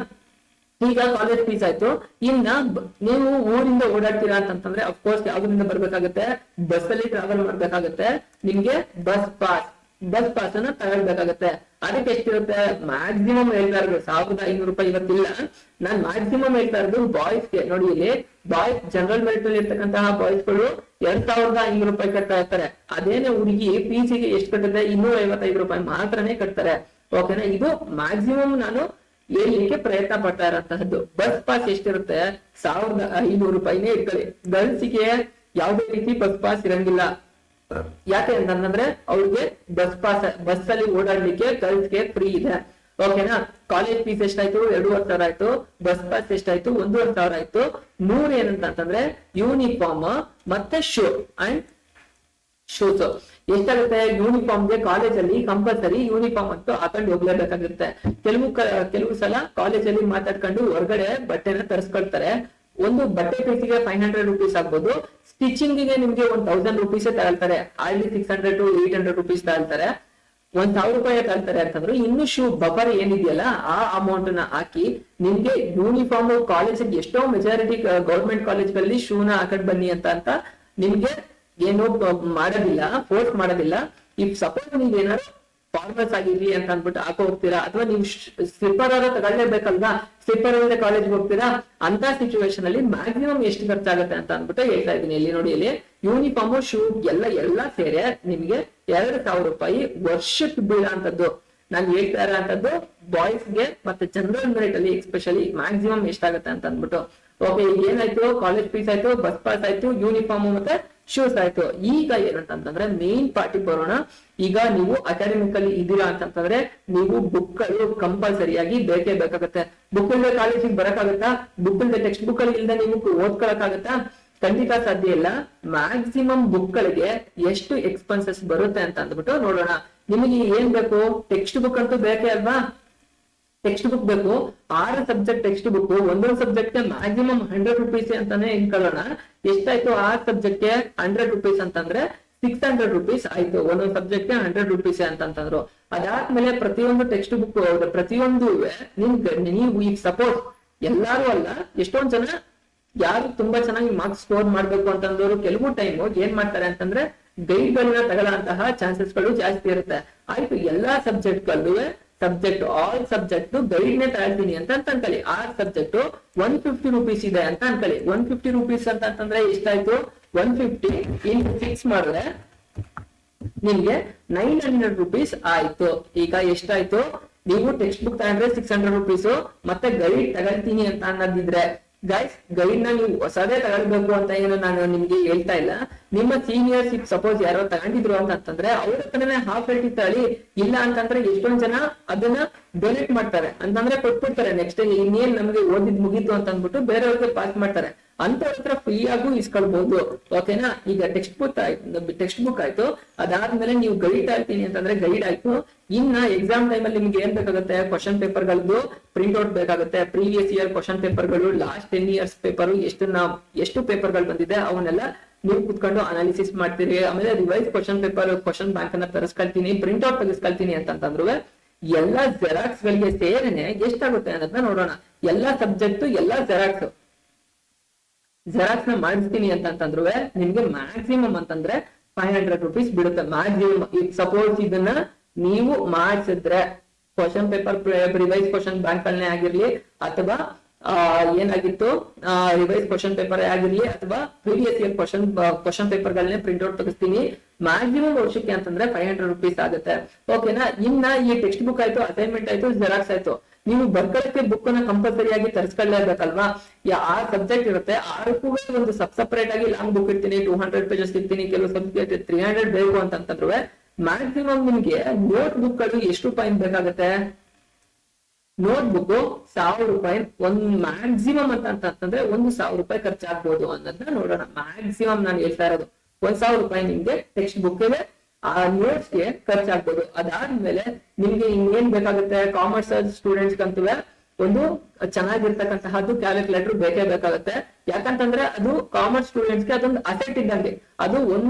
[SPEAKER 1] ಈಗ ಕಾಲೇಜ್ ಫೀಸ್ ಆಯ್ತು. ಇನ್ನ ನೀವು ಊರಿಂದ ಓಡಾಡ್ತೀರಾ ಅಂತಂದ್ರೆ ಅಫ್ಕೋರ್ಸ್ ಯಾವ್ದ್ರಿಂದ ಬರ್ಬೇಕಾಗುತ್ತೆ? ಬಸ್ ಅಲ್ಲಿ ಟ್ರಾವೆಲ್ ಮಾಡ್ಬೇಕಾಗುತ್ತೆ. ನಿಮ್ಗೆ ಬಸ್ ಪಾಸ್ ಬಸ್ ಪಾಸ್ ಅನ್ನ ತಗೊಳ್ಬೇಕಾಗತ್ತೆ. ಅದಕ್ಕೆ ಎಷ್ಟಿರುತ್ತೆ ಮ್ಯಾಕ್ಸಿಮಮ್ ಹೇಳ್ತಾ ಇರೋದು 1500 ರೂಪಾಯಿ ಇವತ್ತಿಲ್ಲ, ನಾನ್ ಮ್ಯಾಕ್ಸಿಮಮ್ ಹೇಳ್ತಾ ಇರೋದು ಬಾಯ್ಸ್ಗೆ. ನೋಡಿ ಇಲ್ಲಿ ಬಾಯ್ಸ್ ಜನರಲ್ ಮೆರಿಟ್ ಅಲ್ಲಿ ಇರ್ತಕ್ಕಂತಹ ಬಾಯ್ಸ್ ಗಳು 2500 ರೂಪಾಯಿ ಕಟ್ತಾ ಇರ್ತಾರೆ. ಅದೇನೆ ಹುಡುಗಿ ಪಿಸಿಗೆ ಎಷ್ಟು ಕಟ್ಟಿದ್ರೆ 255 ರೂಪಾಯಿ ಮಾತ್ರನೇ ಕಟ್ತಾರೆ. ಓಕೆನಾ, ಇದು ಮ್ಯಾಕ್ಸಿಮಮ್ ನಾನು ಹೇಳ್ಲಿಕ್ಕೆ ಪ್ರಯತ್ನ ಪಡ್ತಾ ಇರೋಂತಹದ್ದು. ಬಸ್ ಪಾಸ್ ಎಷ್ಟಿರುತ್ತೆ 1500 ರೂಪಾಯಿನೇ ಇಟ್ಕೊಳ್ಳಿ. ಗರ್ಲ್ಸ್ಗೆ ಯಾವುದೇ ರೀತಿ ಬಸ್ ಪಾಸ್ ಇರಂಗಿಲ್ಲ. ಯಾಕೆ ಅಂತಂದ್ರೆ ಅವ್ರಿಗೆ ಬಸ್ ಅಲ್ಲಿ ಓಡಾಡ್ಲಿಕ್ಕೆ ಗರ್ಲ್ಸ್ಗೆ ಫ್ರೀ ಇದೆ. ಓಕೆನಾ, ಕಾಲೇಜ್ ಫೀಸ್ ಎಷ್ಟಾಯ್ತು 2500 ಆಯ್ತು, ಬಸ್ ಪಾಸ್ ಎಷ್ಟಾಯ್ತು 1500 ಆಯ್ತು. 100 ಏನಂತಂದ್ರೆ ಯೂನಿಫಾರ್ಮ್ ಮತ್ತೆ ಶೂ ಅಂಡ್ ಶೂಸ್ ಎಷ್ಟಾಗುತ್ತೆ. ಯೂನಿಫಾರ್ಮ್ಗೆ ಕಾಲೇಜಲ್ಲಿ ಕಂಪಲ್ಸರಿ ಯೂನಿಫಾರ್ಮ್ ಅಂತೂ ಹಾಕೊಂಡು ಹೋಗ್ಲೇಬೇಕಾಗುತ್ತೆ. ಕೆಲವು ಸಲ ಕಾಲೇಜಲ್ಲಿ ಮಾತಾಡ್ಕೊಂಡು ಹೊರಗಡೆ ಬಟ್ಟೆನ ತರಿಸ್ಕೊಳ್ತಾರೆ. ಒಂದು ಬಟ್ಟೆ ಪೀಸಿಗೆ 500 ರೂಪೀಸ್ ಆಗ್ಬೋದು, ಸ್ಟಿಚಿಂಗ್ ಗೆ ನಿಮ್ಗೆ 1000 ರೂಪೀಸ್ ತಗೊಳ್ತಾರೆ. ಅಲ್ಲಿ 600 to 800 ರೂಪೀಸ್ ತಗೊಳ್ತಾರೆ. 1000 ರೂಪಾಯಿ ತಗೊಳ್ತಾರೆ ಅಂತಂದ್ರೆ ಇನ್ನು ಶೂ ಬಫರ್ ಏನಿದೆಯಲ್ಲ ಆ ಅಮೌಂಟ್ ನ ಹಾಕಿ ನಿಮ್ಗೆ ಯೂನಿಫಾರ್ಮ್ ಕಾಲೇಜಿಗೆ ಎಷ್ಟೋ ಮೆಜಾರಿಟಿ ಗೌರ್ಮೆಂಟ್ ಕಾಲೇಜ್ಗಳಲ್ಲಿ ಶೂನ ಹಾಕೊಂಡ್ ಬನ್ನಿ ಅಂತ ನಿಮ್ಗೆ ಏನು ಮಾಡೋದಿಲ್ಲ, ಫೋರ್ಸ್ ಮಾಡೋದಿಲ್ಲ. ಇಫ್ ಸಪೋಸ್ ನೀವ್ ಏನಾದ್ರು ಫಾರ್ಮಲ್ಸ್ ಆಗಿರ್ಲಿ ಅಂತ ಅಂದ್ಬಿಟ್ಟು ಹಾಕೋ ಹೋಗ್ತೀರಾ, ಅಥವಾ ನೀವು ಸ್ಲಿಪ್ಪರ್ ಆದ್ರೂ ತಗೊಳ್ಳೇಬೇಕಲ್ವಾ, ಸ್ಲಿಪ್ಪರ್ ಅಲ್ಲದೆ ಕಾಲೇಜ್ಗೆ ಹೋಗ್ತೀರಾ, ಅಂತ ಸಿಚುವೇಶನ್ ಅಲ್ಲಿ ಮ್ಯಾಕ್ಸಿಮಮ್ ಎಷ್ಟು ಖರ್ಚಾಗುತ್ತೆ ಅಂತ ಅಂದ್ಬಿಟ್ಟು ಹೇಳ್ತಾ ಇದೀನಿ. ಇಲ್ಲಿ ನೋಡಿ, ಇಲ್ಲಿ ಯೂನಿಫಾರ್ಮ್ ಶೂ ಎಲ್ಲ ಸೇರಿ ನಿಮ್ಗೆ 2000 ರೂಪಾಯಿ ವರ್ಷಕ್ಕೆ ಬೀಳಂತದ್ದು. ನಾನು ಹೇಳ್ತಾ ಇರೋಂಥದ್ದು ಬಾಯ್ಸ್ಗೆ ಮತ್ತೆ ಜನರಲ್ ಮೆರಿಟ್ ಅಲ್ಲಿ ಎಸ್ಪೆಷಲಿ ಮ್ಯಾಕ್ಸಿಮಮ್ ಎಷ್ಟಾಗುತ್ತೆ ಅಂತ ಅಂದ್ಬಿಟ್ಟು. ಓಕೆ, ಈಗ ಏನಾಯ್ತು, ಕಾಲೇಜ್ ಫೀಸ್ ಆಯ್ತು, ಬಸ್ ಪಾಸ್ ಆಯ್ತು, ಯೂನಿಫಾರ್ಮ್ ಮತ್ತೆ ಶೂಸ್ ಆಯ್ತು. ಈಗ ಏನಂತಂದ್ರೆ ಮೇನ್ ಪಾರ್ಟಿ ಬರೋಣ. ಈಗ ನೀವು ಅಕಾಡೆಮಿಕಲ್ಲಿ ಇದ್ದೀರಾ ಅಂತಂದ್ರೆ ನೀವು ಬುಕ್ಗಳು ಕಂಪಲ್ಸರಿಯಾಗಿ ಬೇಕೇ ಬೇಕಾಗುತ್ತೆ. ಬುಕ್ ಇಲ್ಲದೆ ಕಾಲೇಜಿಗೆ ಬರಕ್ಕಾಗತ್ತಾ? ಬುಕ್ ಇಲ್ಲದೆ ಟೆಕ್ಸ್ಟ್ ಬುಕ್ ಅಲ್ಲಿ ಇಲ್ಲದೆ ನೀವು ಓದ್ಕೊಳಕ್ಕಾಗತ್ತಾ? ಖಂಡಿತ ಸಾಧ್ಯ ಇಲ್ಲ. ಮ್ಯಾಕ್ಸಿಮಮ್ ಬುಕ್ ಗಳಿಗೆ ಎಷ್ಟು ಎಕ್ಸ್ಪೆನ್ಸಸ್ ಬರುತ್ತೆ ಅಂತ ಅಂದ್ಬಿಟ್ಟು ನೋಡೋಣ. ನಿಮಗೆ ಏನ್ ಬೇಕು? ಟೆಕ್ಸ್ಟ್ ಬುಕ್ ಅಂತೂ ಬೇಕೇ ಅಲ್ವಾ? ಟೆಕ್ಸ್ಟ್ ಬುಕ್ ಬೇಕು. 6 ಸಬ್ಜೆಕ್ಟ್ ಟೆಕ್ಸ್ಟ್ ಬುಕ್, ಒಂದೊಂದು ಸಬ್ಜೆಕ್ಟ್ ಮ್ಯಾಕ್ಸಿಮಮ್ 100 ರೂಪೀಸ್ ಅಂತಾನೆ ಇಟ್ಕೊಳ್ಳೋಣ. ಎಷ್ಟಾಯ್ತು 6 ಸಬ್ಜೆಕ್ಟ್ಗೆ 100 ರೂಪೀಸ್ ಅಂತಂದ್ರೆ 600 ರೂಪೀಸ್ ಆಯ್ತು. ಒಂದೊಂದು ಸಬ್ಜೆಕ್ಟ್ 100 ರೂಪೀಸ್ ಅಂತಂದ್ರು. ಅದಾದ್ಮೇಲೆ ಪ್ರತಿಯೊಂದು ಟೆಕ್ಸ್ಟ್ ಬುಕ್ ಪ್ರತಿಯೊಂದು ನೀವು ಈಗ ಸಪೋಸ್ ಎಲ್ಲಾರು ಅಲ್ಲ, ಎಷ್ಟೊಂದ್ ಜನ ಯಾರು ತುಂಬಾ ಚೆನ್ನಾಗಿ ಮಾರ್ಕ್ಸ್ ಸ್ಕೋರ್ ಮಾಡ್ಬೇಕು ಅಂತಂದವರು ಕೆಲವು ಟೈಮ್ ಏನ್ ಮಾಡ್ತಾರೆ ಅಂತಂದ್ರೆ ಗೈಡ್ ಗಳನ್ನ ತಗೊಳ್ಳಂತಹ ಚಾನ್ಸಸ್ ಗಳು ಜಾಸ್ತಿ ಇರುತ್ತೆ. ಆಯ್ತು, ಎಲ್ಲಾ ಸಬ್ಜೆಕ್ಟ್ ಆಲ್ ಸಬ್ಜೆಕ್ಟ್ ಗೈಡ್ ನೇ ತಗೊಳ್ತೀನಿ ಅಂತ ಅನ್ಕೊಳ್ಳಿ. 6 ಸಬ್ಜೆಕ್ಟ್ 150 ರೂಪೀಸ್ ಇದೆ ಅಂತ ಅನ್ಕೊಳ್ಳಿ. 150 ರೂಪೀಸ್ ಅಂತಂದ್ರೆ ಎಷ್ಟಾಯ್ತು? 150 into 6 ಮಾಡಿದ್ರೆ ನಿಮ್ಗೆ 900 ರೂಪೀಸ್ ಆಯ್ತು. ಈಗ ಎಷ್ಟಾಯ್ತು? ನೀವು ಟೆಕ್ಸ್ಟ್ ಬುಕ್ ತಗೊಂಡ್ರೆ 600 ರೂಪೀಸ್, ಮತ್ತೆ ಗೈಡ್ ತಗೊಳ್ತೀನಿ ಅಂತ ಅನ್ನೋದಿದ್ರೆ ಗೈಸ್, ಗೈಡ್ ನ ನೀವು ಹೊಸದೇ ತಗೊಳ್ಬೇಕು ಅಂತ ಏನು ನಾನು ನಿಮ್ಗೆ ಹೇಳ್ತಾ ಇಲ್ಲ. ನಿಮ್ಮ ಸೀನಿಯರ್ಸ್ ಸಪೋಸ್ ಯಾರೋ ತಗೊಂಡಿದ್ರು ಅಂತಂದ್ರೆ ಅವ್ರ ಹತ್ರನೇ ಹಾಫ್ ರೇಟ್ ತಗೊಳ್ಳಿ. ಇಲ್ಲ ಅಂತಂದ್ರೆ ಎಷ್ಟೊಂದ್ ಜನ ಅದನ್ನ ಡೊನೇಟ್ ಮಾಡ್ತಾರೆ, ಅಂತಂದ್ರೆ ಕೊಟ್ಬಿಡ್ತಾರೆ. ನೆಕ್ಸ್ಟ್ ಇನ್ನೇನ್ ನಮ್ಗೆ ಓದಿದ್ ಮುಗೀತು ಅಂತ ಅಂದ್ಬಿಟ್ಟು ಬೇರೆಯವ್ರಿಗೆ ಪಾಸ್ ಮಾಡ್ತಾರೆ. ಅಂತವ್ರ ಹತ್ರ ಫ್ರೀ ಆಗು ಇಸ್ಕೊಳ್ಬಹುದು. ಓಕೆನಾ, ಈಗ ಟೆಕ್ಸ್ಟ್ ಬುಕ್ ಆಯ್ತು. ಅದಾದ್ಮೇಲೆ ನೀವು ಗೈಡ್ ಆಗ್ತೀನಿ ಅಂತಂದ್ರೆ ಗೈಡ್ ಆಯ್ತು. ಇನ್ನ ಎಕ್ಸಾಮ್ ಟೈಮ್ ಅಲ್ಲಿ ನಿಮ್ಗೆ ಏನ್ ಬೇಕಾಗುತ್ತೆ? ಕ್ವಶನ್ ಪೇಪರ್ ಗಳದ್ದು ಪ್ರಿಂಟ್ ಔಟ್ ಬೇಕಾಗುತ್ತೆ. ಪ್ರೀವಿಯಸ್ ಇಯರ್ ಕ್ವಶನ್ ಪೇಪರ್ ಗಳು, ಲಾಸ್ಟ್ 10 years ಪೇಪರ್ ಎಷ್ಟು ಪೇಪರ್ ಗಳು ಬಂದಿದೆ ಅವನ್ನೆಲ್ಲ ನೀವು ಕುತ್ಕೊಂಡು ಅನಾಲಿಸಿಸ್ ಮಾಡ್ತೀರಿ. ಆಮೇಲೆ revise question paper, question bank ಅನ್ನ ತರಿಸ್ಕೊಳ್ತೀನಿ, ಪ್ರಿಂಟ್ ಔಟ್ ತೆಗೆಸ್ಕೊಳ್ತೀನಿ ಅಂತಂದ್ರು ಎಲ್ಲಾ ಜೆರಾಕ್ಸ್ ಗಳಿಗೆ ಸೇರಿನೇ ಎಷ್ಟಾಗುತ್ತೆ ಅನ್ನೋದನ್ನ ನೋಡೋಣ. ಎಲ್ಲಾ ಸಬ್ಜೆಕ್ಟ್ ಎಲ್ಲಾ ಜೆರಾಕ್ಸ್ ನ ಮಾಡಿಸ್ತೀನಿ ಅಂತಂದ್ರು ನಿಮ್ಗೆ ಮ್ಯಾಕ್ಸಿಮಮ್ ಅಂತಂದ್ರೆ 500 ರೂಪೀಸ್ ಬಿಡುತ್ತೆ ಮ್ಯಾಕ್ಸಿಮಮ್. ಸಪೋಸ್ ಇದನ್ನ ನೀವು ಮಾಡಿಸಿದ್ರೆ question paper revise question bank ಅಲ್ಲೇ ಆಗಿರ್ಲಿ, ಅಥವಾ ಏನಾಗಿತ್ತು ರಿವೈಸ್ ಕ್ವಶನ್ ಪೇಪರ್ ಆಗಿರ್ಲಿ, ಅಥವಾ ಪ್ರೀವಿಯಸ್ ಇಯರ್ ಕ್ವಶನ್ ಪೇಪರ್ ಗಳನ್ನೇ ಪ್ರಿಂಟ್ ಔಟ್ ತೆಗಿಸ್ತೀನಿ, ಮ್ಯಾಕ್ಸಿಮಮ್ ವರ್ಷಕ್ಕೆ ಅಂತಂದ್ರೆ 500 ರೂಪೀಸ್ ಆಗುತ್ತೆ. ಓಕೆನಾ, ಇನ್ನ ಈ ಟೆಕ್ಸ್ಟ್ ಬುಕ್ ಆಯ್ತು, ಅಸೈನ್ಮೆಂಟ್ ಆಯ್ತು, ಜೆರಾಕ್ಸ್ ಆಯ್ತು. ನೀವು ಬರ್ಕೊಳ್ಳಕ್ಕೆ ಬುಕ್ ನ ಕಂಪಲ್ಸರಿ ಆಗಿ ತರಿಸ್ಕೊಳ್ಳೇಬೇಕಲ್ವಾ? 6 ಸಬ್ಜೆಕ್ಟ್ ಇರುತ್ತೆ, 6ಕ್ಕೂ ಒಂದು ಸಪರೇಟ್ ಆಗಿ ಲಾಂಗ್ ಬುಕ್ ಇರ್ತೀನಿ, 200 ಪೇಜಸ್ ಇರ್ತೀನಿ. ಕೆಲವು ಸಬ್ಜೆಕ್ಟ್ 300 ಬೇಕು ಅಂತಂದ್ರು ಮ್ಯಾಕ್ಸಿಮಮ್ ನಿಮ್ಗೆ ನೋಟ್ ಬುಕ್ ಗಳು ಎಷ್ಟು ರೂಪಾಯಿ ಬೇಕಾಗುತ್ತೆ? ನೋಟ್ ಬುಕ್ 1000 ರೂಪಾಯಿ ಒಂದ್ ಮ್ಯಾಕ್ಸಿಮಮ್ ಅಂತಂದ್ರೆ 1000 ರೂಪಾಯಿ ಖರ್ಚಾಗ್ಬೋದು ಅನ್ನೋದನ್ನ ನೋಡೋಣ. ಮ್ಯಾಕ್ಸಿಮಮ್ ನಾನು ಹೇಳ್ತಾ ಇರೋದು 1000 ರೂಪಾಯಿ ನಿಮ್ಗೆ ಟೆಕ್ಸ್ಟ್ ಬುಕ್ ಆ ನೋಟ್ಸ್ ಗೆ ಖರ್ಚಾಗ್ಬೋದು. ಅದಾದ್ಮೇಲೆ ನಿಮ್ಗೆ ಇನ್ನೇನ್ ಬೇಕಾಗುತ್ತೆ? ಕಾಮರ್ಸ್ ಸ್ಟೂಡೆಂಟ್ಸ್ ಅಂತೂ ಒಂದು ಚೆನ್ನಾಗಿರ್ತಕ್ಕಂತಹದ್ದು ಕ್ಯಾಲ್ಕುಲೇಟರ್ ಬೇಕೇ ಬೇಕಾಗುತ್ತೆ. ಯಾಕಂತಂದ್ರೆ ಅದು ಕಾಮರ್ಸ್ ಸ್ಟೂಡೆಂಟ್ಸ್ಗೆ ಅದೊಂದು ಅಸೆಟ್ ಇದ್ದಂಗೆ. ಅದು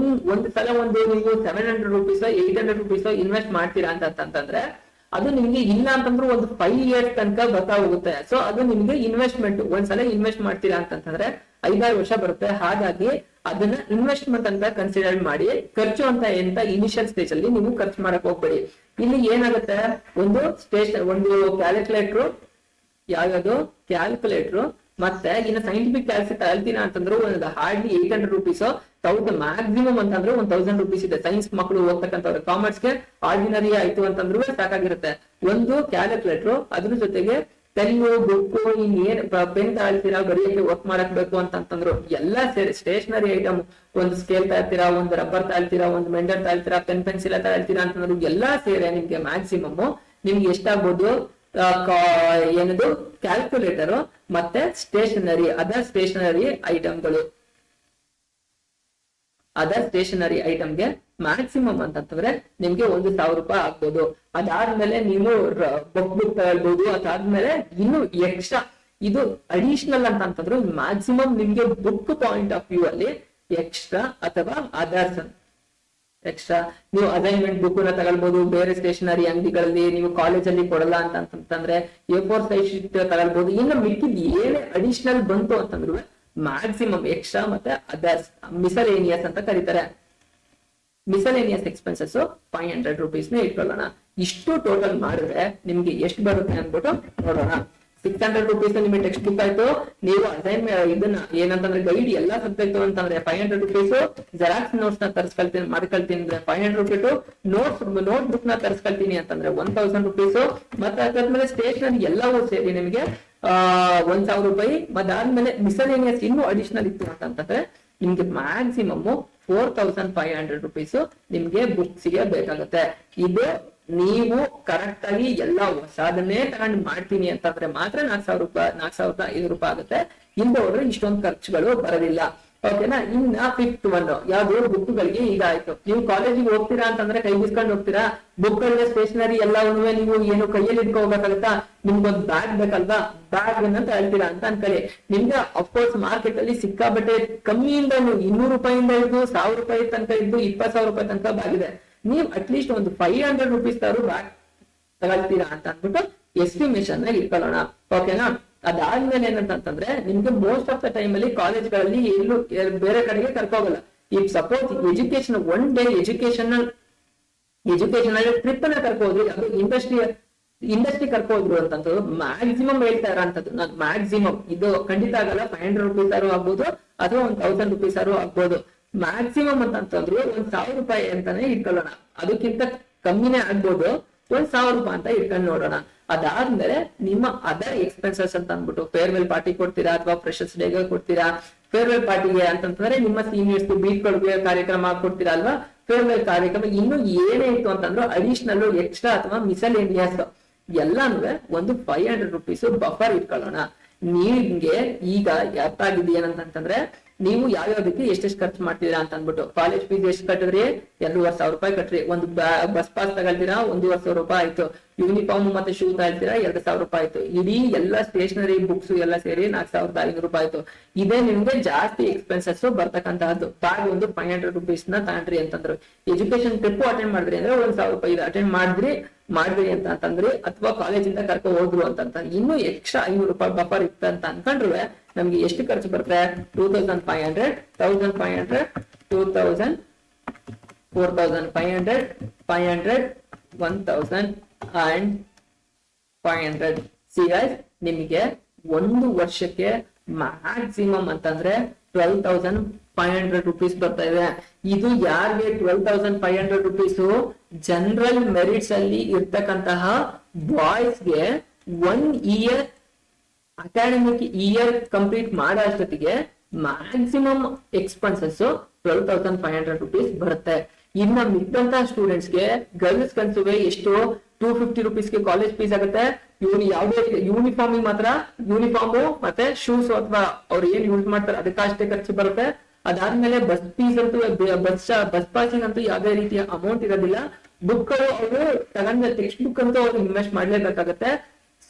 [SPEAKER 1] ಒಂದ್ ಸಲ ನೀವು 700 ರೂಪೀಸ್ 800 ರೂಪೀಸ್ ಇನ್ವೆಸ್ಟ್ ಮಾಡ್ತೀರಾ ಅಂತಂದ್ರೆ ಅದು ನಿಮ್ಗೆ ಇಲ್ಲ ಅಂತಂದ್ರೆ ಒಂದು 5 years ತನಕ ಬರ್ತಾ ಹೋಗುತ್ತೆ. ಸೊ ಅದು ನಿಮ್ಗೆ ಇನ್ವೆಸ್ಟ್ಮೆಂಟ್, ಒಂದ್ಸಲ ಇನ್ವೆಸ್ಟ್ ಮಾಡ್ತೀರಾ ಅಂತಂದ್ರೆ 5-6 ವರ್ಷ ಬರುತ್ತೆ. ಹಾಗಾಗಿ ಅದನ್ನ ಇನ್ವೆಸ್ಟ್ಮೆಂಟ್ ಅಂತ ಕನ್ಸಿಡರ್ ಮಾಡಿ, ಖರ್ಚು ಅಂತ ಇನಿಷಿಯಲ್ ಸ್ಟೇಜ್ ಅಲ್ಲಿ ನೀವು ಖರ್ಚು ಮಾಡಕ್ ಹೋಗ್ಬೇಡಿ. ಇಲ್ಲಿ ಏನಾಗುತ್ತೆ, ಒಂದು ಕ್ಯಾಲ್ಕುಲೇಟರ್, ಯಾವ್ಯಾವುದು ಕ್ಯಾಲ್ಕುಲೇಟರ್, ಮತ್ತೆ ಇನ್ನು ಸೈಂಟಿಫಿಕ್ ಕ್ಯಾಲ್ಕುಲೇಟರ್ ತಗೊಳ್ತೀನ ಅಂತಂದ್ರೆ ಒಂದು ಹಾರ್ಡ್ಲಿ 800 rupees, 1000 ಮ್ಯಾಕ್ಸಿಮಮ್ ಅಂತಂದ್ರೆ 1000 rupees ಇದೆ. ಸೈನ್ಸ್ ಮಕ್ಕಳು ಹೋಗ್ತಕ್ಕಂಥವ್ರು, ಕಾಮರ್ಸ್ಗೆ ಆರ್ಡಿನರಿ ಆಯ್ತು ಅಂತಂದ್ರೂ ಸಾಕಾಗಿರುತ್ತೆ. ಒಂದು ಕ್ಯಾಲ್ಕುಲೇಟರ್, ಅದ್ರ ಜೊತೆಗೆ ಪೆನ್ನು, ಬುಕ್, ಇನ್ನೇನ್ ಪೆನ್ ತಗೊಳ್ತೀರಾ ಬರೆಯಕ್ಕೆ ವರ್ಕ್ ಮಾಡಕ್ ಬೇಕು ಅಂತಂದ್ರು ಎಲ್ಲಾ ಸೇರಿ ಸ್ಟೇಷನರಿ ಐಟಮ್, ಒಂದು ಸ್ಕೇಲ್ ತಗೊಳ್ತೀರಾ, ಒಂದು ರಬ್ಬರ್ ತಗೊಳ್ತೀರಾ, ಒಂದು ಮೆಂಡರ್ ತಗೊಳ್ತೀರಾ, ಪೆನ್ಸಿಲ್ ತಗೊಳ್ತೀರಾ ಅಂತಂದ್ರು ಎಲ್ಲಾ ಸೇರಿ ನಿಮ್ಗೆ ಮ್ಯಾಕ್ಸಿಮಮ್ ನಿಮ್ಗೆ ಎಷ್ಟಾಗ್ಬೋದು, ಏನದು ಕ್ಯಾಲ್ಕುಲೇಟರ್ ಮತ್ತೆ ಸ್ಟೇಷನರಿ, ಅದರ್ ಸ್ಟೇಷನರಿ ಐಟಮ್ಗೆ ಮ್ಯಾಕ್ಸಿಮಮ್ ಅಂತಂದ್ರೆ ನಿಮ್ಗೆ 1000 ರೂಪಾಯಿ ಆಗ್ಬೋದು. ಅದಾದ್ಮೇಲೆ ನೀವು ಬುಕ್ ತಗೊಳ್ಬಹುದು. ಅದಾದ್ಮೇಲೆ ಇನ್ನು ಎಕ್ಸ್ಟ್ರಾ ಇದು ಅಡಿಷನಲ್ ಅಂತಂದ್ರೆ ಮ್ಯಾಕ್ಸಿಮಮ್ ನಿಮ್ಗೆ ಬುಕ್ ಪಾಯಿಂಟ್ ಆಫ್ ವ್ಯೂ ಅಲ್ಲಿ ಎಕ್ಸ್ಟ್ರಾ ಅಥವಾ ಅದರ್ಸ್ ಎಕ್ಸ್ಟ್ರಾ ನೀವು ಅಸೈನ್ಮೆಂಟ್ ಬುಕ್ ನ ತಗೊಳ್ಬಹುದು. ಬೇರೆ ಸ್ಟೇಷನರಿ ಅಂಗಡಿಗಳಲ್ಲಿ ನೀವು ಕಾಲೇಜಲ್ಲಿ ಕೊಡಲ್ಲ ಅಂತಂದ್ರೆ A4 ಸೈಜ್ ಶೀಟ್ ತಗೊಳ್ಬಹುದು. ಇನ್ನು ಮಿಕ್ಕಿದ್ ಏನೇ ಅಡಿಷನಲ್ ಬಂತು ಅಂತಂದ್ರು ಮ್ಯಾಕ್ಸಿಮಮ್ ಎಕ್ಸ್ಟ್ರಾ ಮತ್ತೆ ಅದರ್ಸ್, ಮಿಸಲೇನಿಯಸ್ ಅಂತ ಕರೀತಾರೆ. ಮಿಸಲೇನಿಯಸ್ ಎಕ್ಸ್ಪೆನ್ಸಸ್ 500 rupees ಇಟ್ಕೊಳ್ಳೋಣ. ಇಷ್ಟು ಟೋಟಲ್ ಮಾಡಿದ್ರೆ ನಿಮ್ಗೆ ಎಷ್ಟು ಬರುತ್ತೆ ಅನ್ಬಿಟ್ಟು ನೋಡೋಣ. 600 rupees ನಿಮಗೆ ಟೆಕ್ಸ್ಟ್ ಬುಕ್ ಆಯ್ತು. ನೀವು ಅಸೈನ್ಮೆಂಟ್ ಇದನ್ನ ಏನಂತಂದ್ರೆ ಗೈಡ್ ಎಲ್ಲಾ ಸಬ್ಜೆಕ್ಟ್ ಅಂತಂದ್ರೆ 500 rupees, ಜೆರಾಕ್ಸ್ ನೋಟ್ಸ್ ನ ಮಾಡ್ಕೊಳ್ತೀನಿ ಅಂದ್ರೆ 500 rupees, ನೋಟ್ ಬುಕ್ ನ ತರಿಸ್ಕೊಳ್ತೀನಿ ಅಂತಂದ್ರೆ 1000 rupees, ಮತ್ತೆ ಅದಾದ್ಮೇಲೆ ಸ್ಟೇಷನರಿ ಎಲ್ಲವೂ ಸೇರಿ ನಿಮಗೆ 1000 ರೂಪಾಯಿ. ಅದಾದ್ಮೇಲೆ ಮಿಸಲೇನಿಯಸ್ ಇನ್ನೂ ಅಡಿಷನಲ್ ಇತ್ತು ಅಂತಂದ್ರೆ ನಿಮ್ಗೆ ಮ್ಯಾಕ್ಸಿಮಮ್ 4500 rupees ನಿಮ್ಗೆ ಬುಕ್ಸ್ಗೆ ಬೇಕಾಗುತ್ತೆ. ಇದು ನೀವು ಕರೆಕ್ಟ್ ಆಗಿ ಎಲ್ಲ ಹೊಸದನ್ನೇ ತಗೊಂಡು ಮಾಡ್ತೀನಿ ಅಂತಂದ್ರೆ ಮಾತ್ರ 4005 ರೂಪಾಯಿ ಆಗುತ್ತೆ. ಇಲ್ಲದವ್ರು ಇಷ್ಟೊಂದು ಖರ್ಚುಗಳು ಬರೋದಿಲ್ಲ. ಓಕೆನಾ. ಇನ್ನ 5th one ಯಾವ್ದು ಬುಕ್ಗಳಿಗೆ ಇದಾಯ್ತು. ನೀವು ಕಾಲೇಜಿಗೆ ಹೋಗ್ತೀರಾ ಅಂತಂದ್ರೆ ಕೈ ಬಿಸ್ಕೊಂಡು ಹೋಗ್ತೀರಾ, ಬುಕ್ ಗಳಿಗೆ ಸ್ಟೇಷನರಿ ಎಲ್ಲವನ್ನೂ ನೀವು ಏನು ಕೈಯಲ್ಲಿ ಇಟ್ಕೊ ಹೋಗ್ಬೇಕಾಗತ್ತಾ, ನಿಮ್ಗೊಂದು ಬ್ಯಾಗ್ ಬೇಕಲ್ವಾ, ಬ್ಯಾಗ್ ಅಂತ ಹೇಳ್ತೀರಾ ಅಂತ ಅನ್ಕೊಳ್ಳಿ. ನಿಮ್ಗೆ ಅಫ್ಕೋರ್ಸ್ ಮಾರ್ಕೆಟ್ ಅಲ್ಲಿ ಸಿಕ್ಕಾಬಟ್ಟೆ ಕಮ್ಮಿಯಿಂದ 200 ರೂಪಾಯಿಂದ ಇದ್ದು 1000 ರೂಪಾಯಿ ತನಕ ಇದ್ದು 20,000 ರೂಪಾಯಿ ತನಕ ಬ್ಯಾಗ್ ಇದೆ. ನೀವು ಅಟ್ಲೀಸ್ಟ್ ಒಂದು 500 rupees ಬ್ಯಾಗ್ ತಗೊಳ್ತೀರಾ ಅಂತ ಅಂದ್ಬಿಟ್ಟು ಎಸ್ಟಿಮೇಷನ್ ಇಟ್ಕೊಳ್ಳೋಣ. ಓಕೆನಾ. ಅದಾದ್ಮೇಲೆ ಏನಂತಂದ್ರೆ ನಿಮ್ಗೆ ಮೋಸ್ಟ್ ಆಫ್ ದ ಟೈಮ್ ಅಲ್ಲಿ ಕಾಲೇಜ್ಗಳಲ್ಲಿ ಎಲ್ಲೂ ಬೇರೆ ಕಡೆಗೆ ಕರ್ಕೋಗಲ್ಲ. ಈಗ suppose education one day educational trip ಅನ್ನ ಕರ್ಕೋದ್ರಿ, ಅದು ಇಂಡಸ್ಟ್ರಿ ಕರ್ಕೋದ್ರು ಅಂತಂದ್ರು ಮ್ಯಾಕ್ಸಿಮಮ್ ಹೇಳ್ತಾ ಇರೋಂಥದ್ದು ನಾನು ಮ್ಯಾಕ್ಸಿಮಮ್ ಇದು ಖಂಡಿತ ಆಗಲ್ಲ. 500 rupees ಆಗ್ಬೋದು ಅಥವಾ 1000 rupees ಆಗ್ಬೋದು. ಮ್ಯಾಕ್ಸಿಮಮ್ ಅಂತಂದ್ರು 1000 ರೂಪಾಯಿ ಅಂತಾನೆ ಇಟ್ಕೊಳ್ಳೋಣ. ಅದಕ್ಕಿಂತ ಕಮ್ಮಿನೇ ಆಗ್ಬೋದು, 1000 ರೂಪಾಯಿ ಅಂತ ಇಟ್ಕೊಂಡು ನೋಡೋಣ. ಅದಾದ್ಮೇಲೆ ನಿಮ್ಮ ಅದರ್ ಎಕ್ಸ್ಪೆನ್ಸಸ್ ಅಂತ ಅಂದ್ಬಿಟ್ಟು ಫೇರ್ವೆಲ್ ಪಾರ್ಟಿ ಕೊಡ್ತೀರಾ ಅಥವಾ ಫ್ರೆಶರ್ಸ್ ಡೇಗೆ ಕೊಡ್ತೀರಾ. ಫೇರ್ವೆಲ್ ಪಾರ್ಟಿಗೆ ಅಂತಂದ್ರೆ ನಿಮ್ಮ ಸೀನಿಯರ್ಸ್ ಬೀಳ್ಕೊಡುಗೆ ಕಾರ್ಯಕ್ರಮ ಕೊಡ್ತೀರಾ ಅಲ್ವಾ. ಫೇರ್ವೆಲ್ ಕಾರ್ಯಕ್ರಮ ಇನ್ನು ಏನೇ ಇತ್ತು ಅಂತಂದ್ರು ಅಡಿಷನಲ್ ಎಕ್ಸ್ಟ್ರಾ ಅಥವಾ ಮಿಸಲೇನಿಯಸ್ ಎಲ್ಲಾನು ಒಂದು 500 rupees ಬಫರ್ ಇಟ್ಕೊಳ್ಳೋಣ. ನಿಮ್ಗೆ ಈಗ ಅರ್ಥ ಆಗಿದೆ ಏನಂತಂದ್ರೆ ನೀವು ಯಾವ್ಯಾವ್ದಕ್ಕೆ ಎಷ್ಟೆಷ್ಟು ಖರ್ಚು ಮಾಡ್ತೀರಾ ಅಂತ ಅಂದ್ಬಿಟ್ಟು. ಕಾಲೇಜ್ ಫೀಸ್ ಎಷ್ಟು ಕಟ್ಟಿದ್ರಿ, 2500 ರೂಪಾಯಿ ಕಟ್ರಿ. ಒಂದು ಬಸ್ ಪಾಸ್ ತಗೊಳ್ತೀರಾ 1500 ರೂಪಾಯಿ ಆಯ್ತು. ಯೂನಿಫಾರ್ಮ್ ಮತ್ತೆ ಶೂ ತಗೊಳ್ತೀರಾ 2000 ರೂಪಾಯಿ ಆಯ್ತು. ಇಡೀ ಎಲ್ಲ ಸ್ಟೇಷನರಿ ಬುಕ್ಸ್ ಎಲ್ಲ ಸೇರಿ 4500 ರೂಪಾಯಿ ಆಯ್ತು. ಇದೇ ನಿಮ್ಗೆ ಜಾಸ್ತಿ ಎಕ್ಸ್ಪೆನ್ಸಸ್ ಬರ್ತಕ್ಕಂತಹದ್ದು. ಬ್ಯಾಗ್ ಒಂದು 500 rupees ನ ತಗೊಂಡ್ರಿ ಅಂತಂದ್ರು. ಎಜುಕೇಶನ್ ಟ್ರಿಪ್ ಅಟೆಂಡ್ ಮಾಡಿದ್ರಿ ಅಂದ್ರೆ 1000 ರೂಪಾಯಿ ಅಟೆಂಡ್ ಮಾಡಿದ್ರಿ ಅಂತಂದ್ರಿ, ಅಥವಾ ಕಾಲೇಜಿಂದ ಕರ್ಕೊ ಹೋದ್ರು ಅಂತ ಇನ್ನು ಎಕ್ಸ್ಟ್ರಾ 500 ರೂಪಾಯಿ ಬಫರ್ ಇತ್ತು ಅಂತ ಅನ್ಕೊಂಡ್ರೆ ನಮ್ಗೆ ಎಷ್ಟು ಖರ್ಚು ಬರುತ್ತೆ, 2500, 1500, 2000, 4500, 500, 1000 and 500. ಸಿಗೈಸ್ ನಿಮಗೆ ಒಂದು ವರ್ಷಕ್ಕೆ ಮ್ಯಾಕ್ಸಿಮಮ್ ಅಂತಂದ್ರೆ 12,500 rupees ಬರ್ತಾ ಇದೆ. ಇದು ಯಾರಿಗೆ 12,500 rupees ಜನರಲ್ ಮೆರಿಟ್ಸ್ ಅಲ್ಲಿ ಇರ್ತಕ್ಕಂತಹ ಬಾಯ್ಸ್ಗೆ 1 year ಅಕಾಡೆಮಿಕ್ ಇಯರ್ ಕಂಪ್ಲೀಟ್ ಮಾಡೋ ಅಷ್ಟೊತ್ತಿಗೆ ಮ್ಯಾಕ್ಸಿಮಮ್ ಎಕ್ಸ್ಪೆನ್ಸಸ್ 12,500 rupees ಬರುತ್ತೆ. ಇನ್ನ ಮಿಕ್ಕಂತಹ ಸ್ಟೂಡೆಂಟ್ಸ್ಗೆ ಗರ್ಲ್ಸ್ ಕನ್ಸುವೆ ಎಷ್ಟು 250 rupees ಕಾಲೇಜ್ ಫೀಸ್ ಆಗುತ್ತೆ. ಇವ್ರು ಯಾವ್ದೇ ಯೂನಿಫಾರ್ಮ್ ಮಾತ್ರ ಯೂನಿಫಾರ್ಮ್ ಮತ್ತೆ ಶೂಸ್ ಅಥವಾ ಅವ್ರು ಏನ್ ಯೂಸ್ ಮಾಡ್ತಾರೆ ಅದಕ್ಕಷ್ಟೇ ಖರ್ಚು ಬರುತ್ತೆ. ಅದಾದ್ಮೇಲೆ ಬಸ್ ಫೀಸ್ ಅಂತೂ ಬಸ್ ಪಾಸಿಂಗ್ ಅಂತೂ ಯಾವ್ದೇ ರೀತಿಯ ಅಮೌಂಟ್ ಇರೋದಿಲ್ಲ. ಬುಕ್ ಅವರು ತಗೊಂಡ ಟೆಕ್ಸ್ಟ್ ಬುಕ್ ಅಂತೂ ಅವ್ರು ಇನ್ವೆಸ್ಟ್ ಮಾಡ್ಲೇಬೇಕಾಗತ್ತೆ.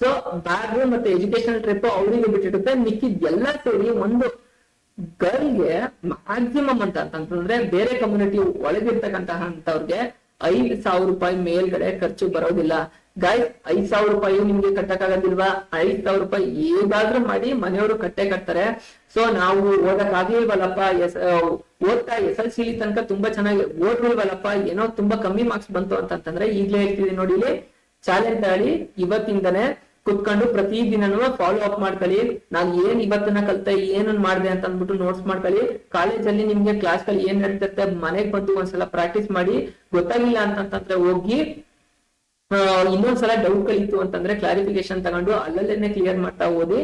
[SPEAKER 1] ಸೊ ಬ್ಯಾಗ್ ಮತ್ತೆ ಎಜುಕೇಶನಲ್ ಟ್ರಿಪ್ ಅವರಿಗೆ ಬಿಟ್ಟಿರುತ್ತೆ. ಮಿಕ್ಕಿದ್ ಎಲ್ಲ ಸೇರಿ ಒಂದು ಗರ್ಲ್ಗೆ ಮ್ಯಾಕ್ಸಿಮಮ್ ಅಂತಂದ್ರೆ ಬೇರೆ ಕಮ್ಯುನಿಟಿ ಒಳಗಿರ್ತಕ್ಕಂತಹ ಅಂತವ್ರಿಗೆ 5,000 ರೂಪಾಯಿ ಮೇಲ್ಗಡೆ ಖರ್ಚು ಬರೋದಿಲ್ಲ. ಗಾಯ್ಸ್ 5,000 ರೂಪಾಯಿ ನಿಮ್ಗೆ ಕಟ್ಟಕ್ಕಾಗೋದಿಲ್ವಾ? 5,000 ರೂಪಾಯಿ ಹೇಗಾದ್ರೂ ಮಾಡಿ ಮನೆಯವರು ಕಟ್ತಾರೆ. ಸೊ ನಾವು ಓದಕ್ ಆಗ್ಲಿಲ್ವಲ್ಲಪ್ಪ, ಓದ್ತಾ SSLC ತನಕ ತುಂಬಾ ಚೆನ್ನಾಗಿ ಓದ್ಲಿಲ್ವಲ್ಲಪ್ಪ, ಏನೋ ತುಂಬಾ ಕಮ್ಮಿ ಮಾರ್ಕ್ಸ್ ಬಂತು ಅಂತಂದ್ರೆ ಈಗ್ಲೇ ಹೇಳ್ತೀವಿ ನೋಡಿ, ಇಲ್ಲಿ ಚಾಲೆಂಜ್ ತಗೊಳ್ಳಿ. ಇವತ್ತಿಂದನೇ ಕುತ್ಕೊಂಡು ಪ್ರತಿ ದಿನನೂ ಫಾಲೋ ಅಪ್ ಮಾಡ್ಕೊಳ್ಳಿ. ನಾನು ಏನ್ ಇವತ್ತನ್ನ ಕಲ್ತೆ, ಏನನ್ ಮಾಡಿದೆ ಅಂತ ಅಂದ್ಬಿಟ್ಟು ನೋಟ್ಸ್ ಮಾಡ್ಕೊಳ್ಳಿ. ಕಾಲೇಜಲ್ಲಿ ನಿಮ್ಗೆ ಕ್ಲಾಸ್ ಗಳು ಏನ್ ನಡೀತಿರುತ್ತೆ ಮನೆಗ್ ಬಂದು ಒಂದ್ಸಲ ಪ್ರಾಕ್ಟೀಸ್ ಮಾಡಿ. ಗೊತ್ತಾಗಿಲ್ಲ ಅಂತಂದ್ರೆ ಹೋಗಿ ಇನ್ನೊಂದ್ಸಲ ಡೌಟ್ ಗಳಿತ್ತು ಅಂತಂದ್ರೆ ಕ್ಲಾರಿಫಿಕೇಶನ್ ತಗೊಂಡು ಅಲ್ಲಲ್ಲೇನೆ ಕ್ಲಿಯರ್ ಮಾಡ್ತಾ ಓದಿ.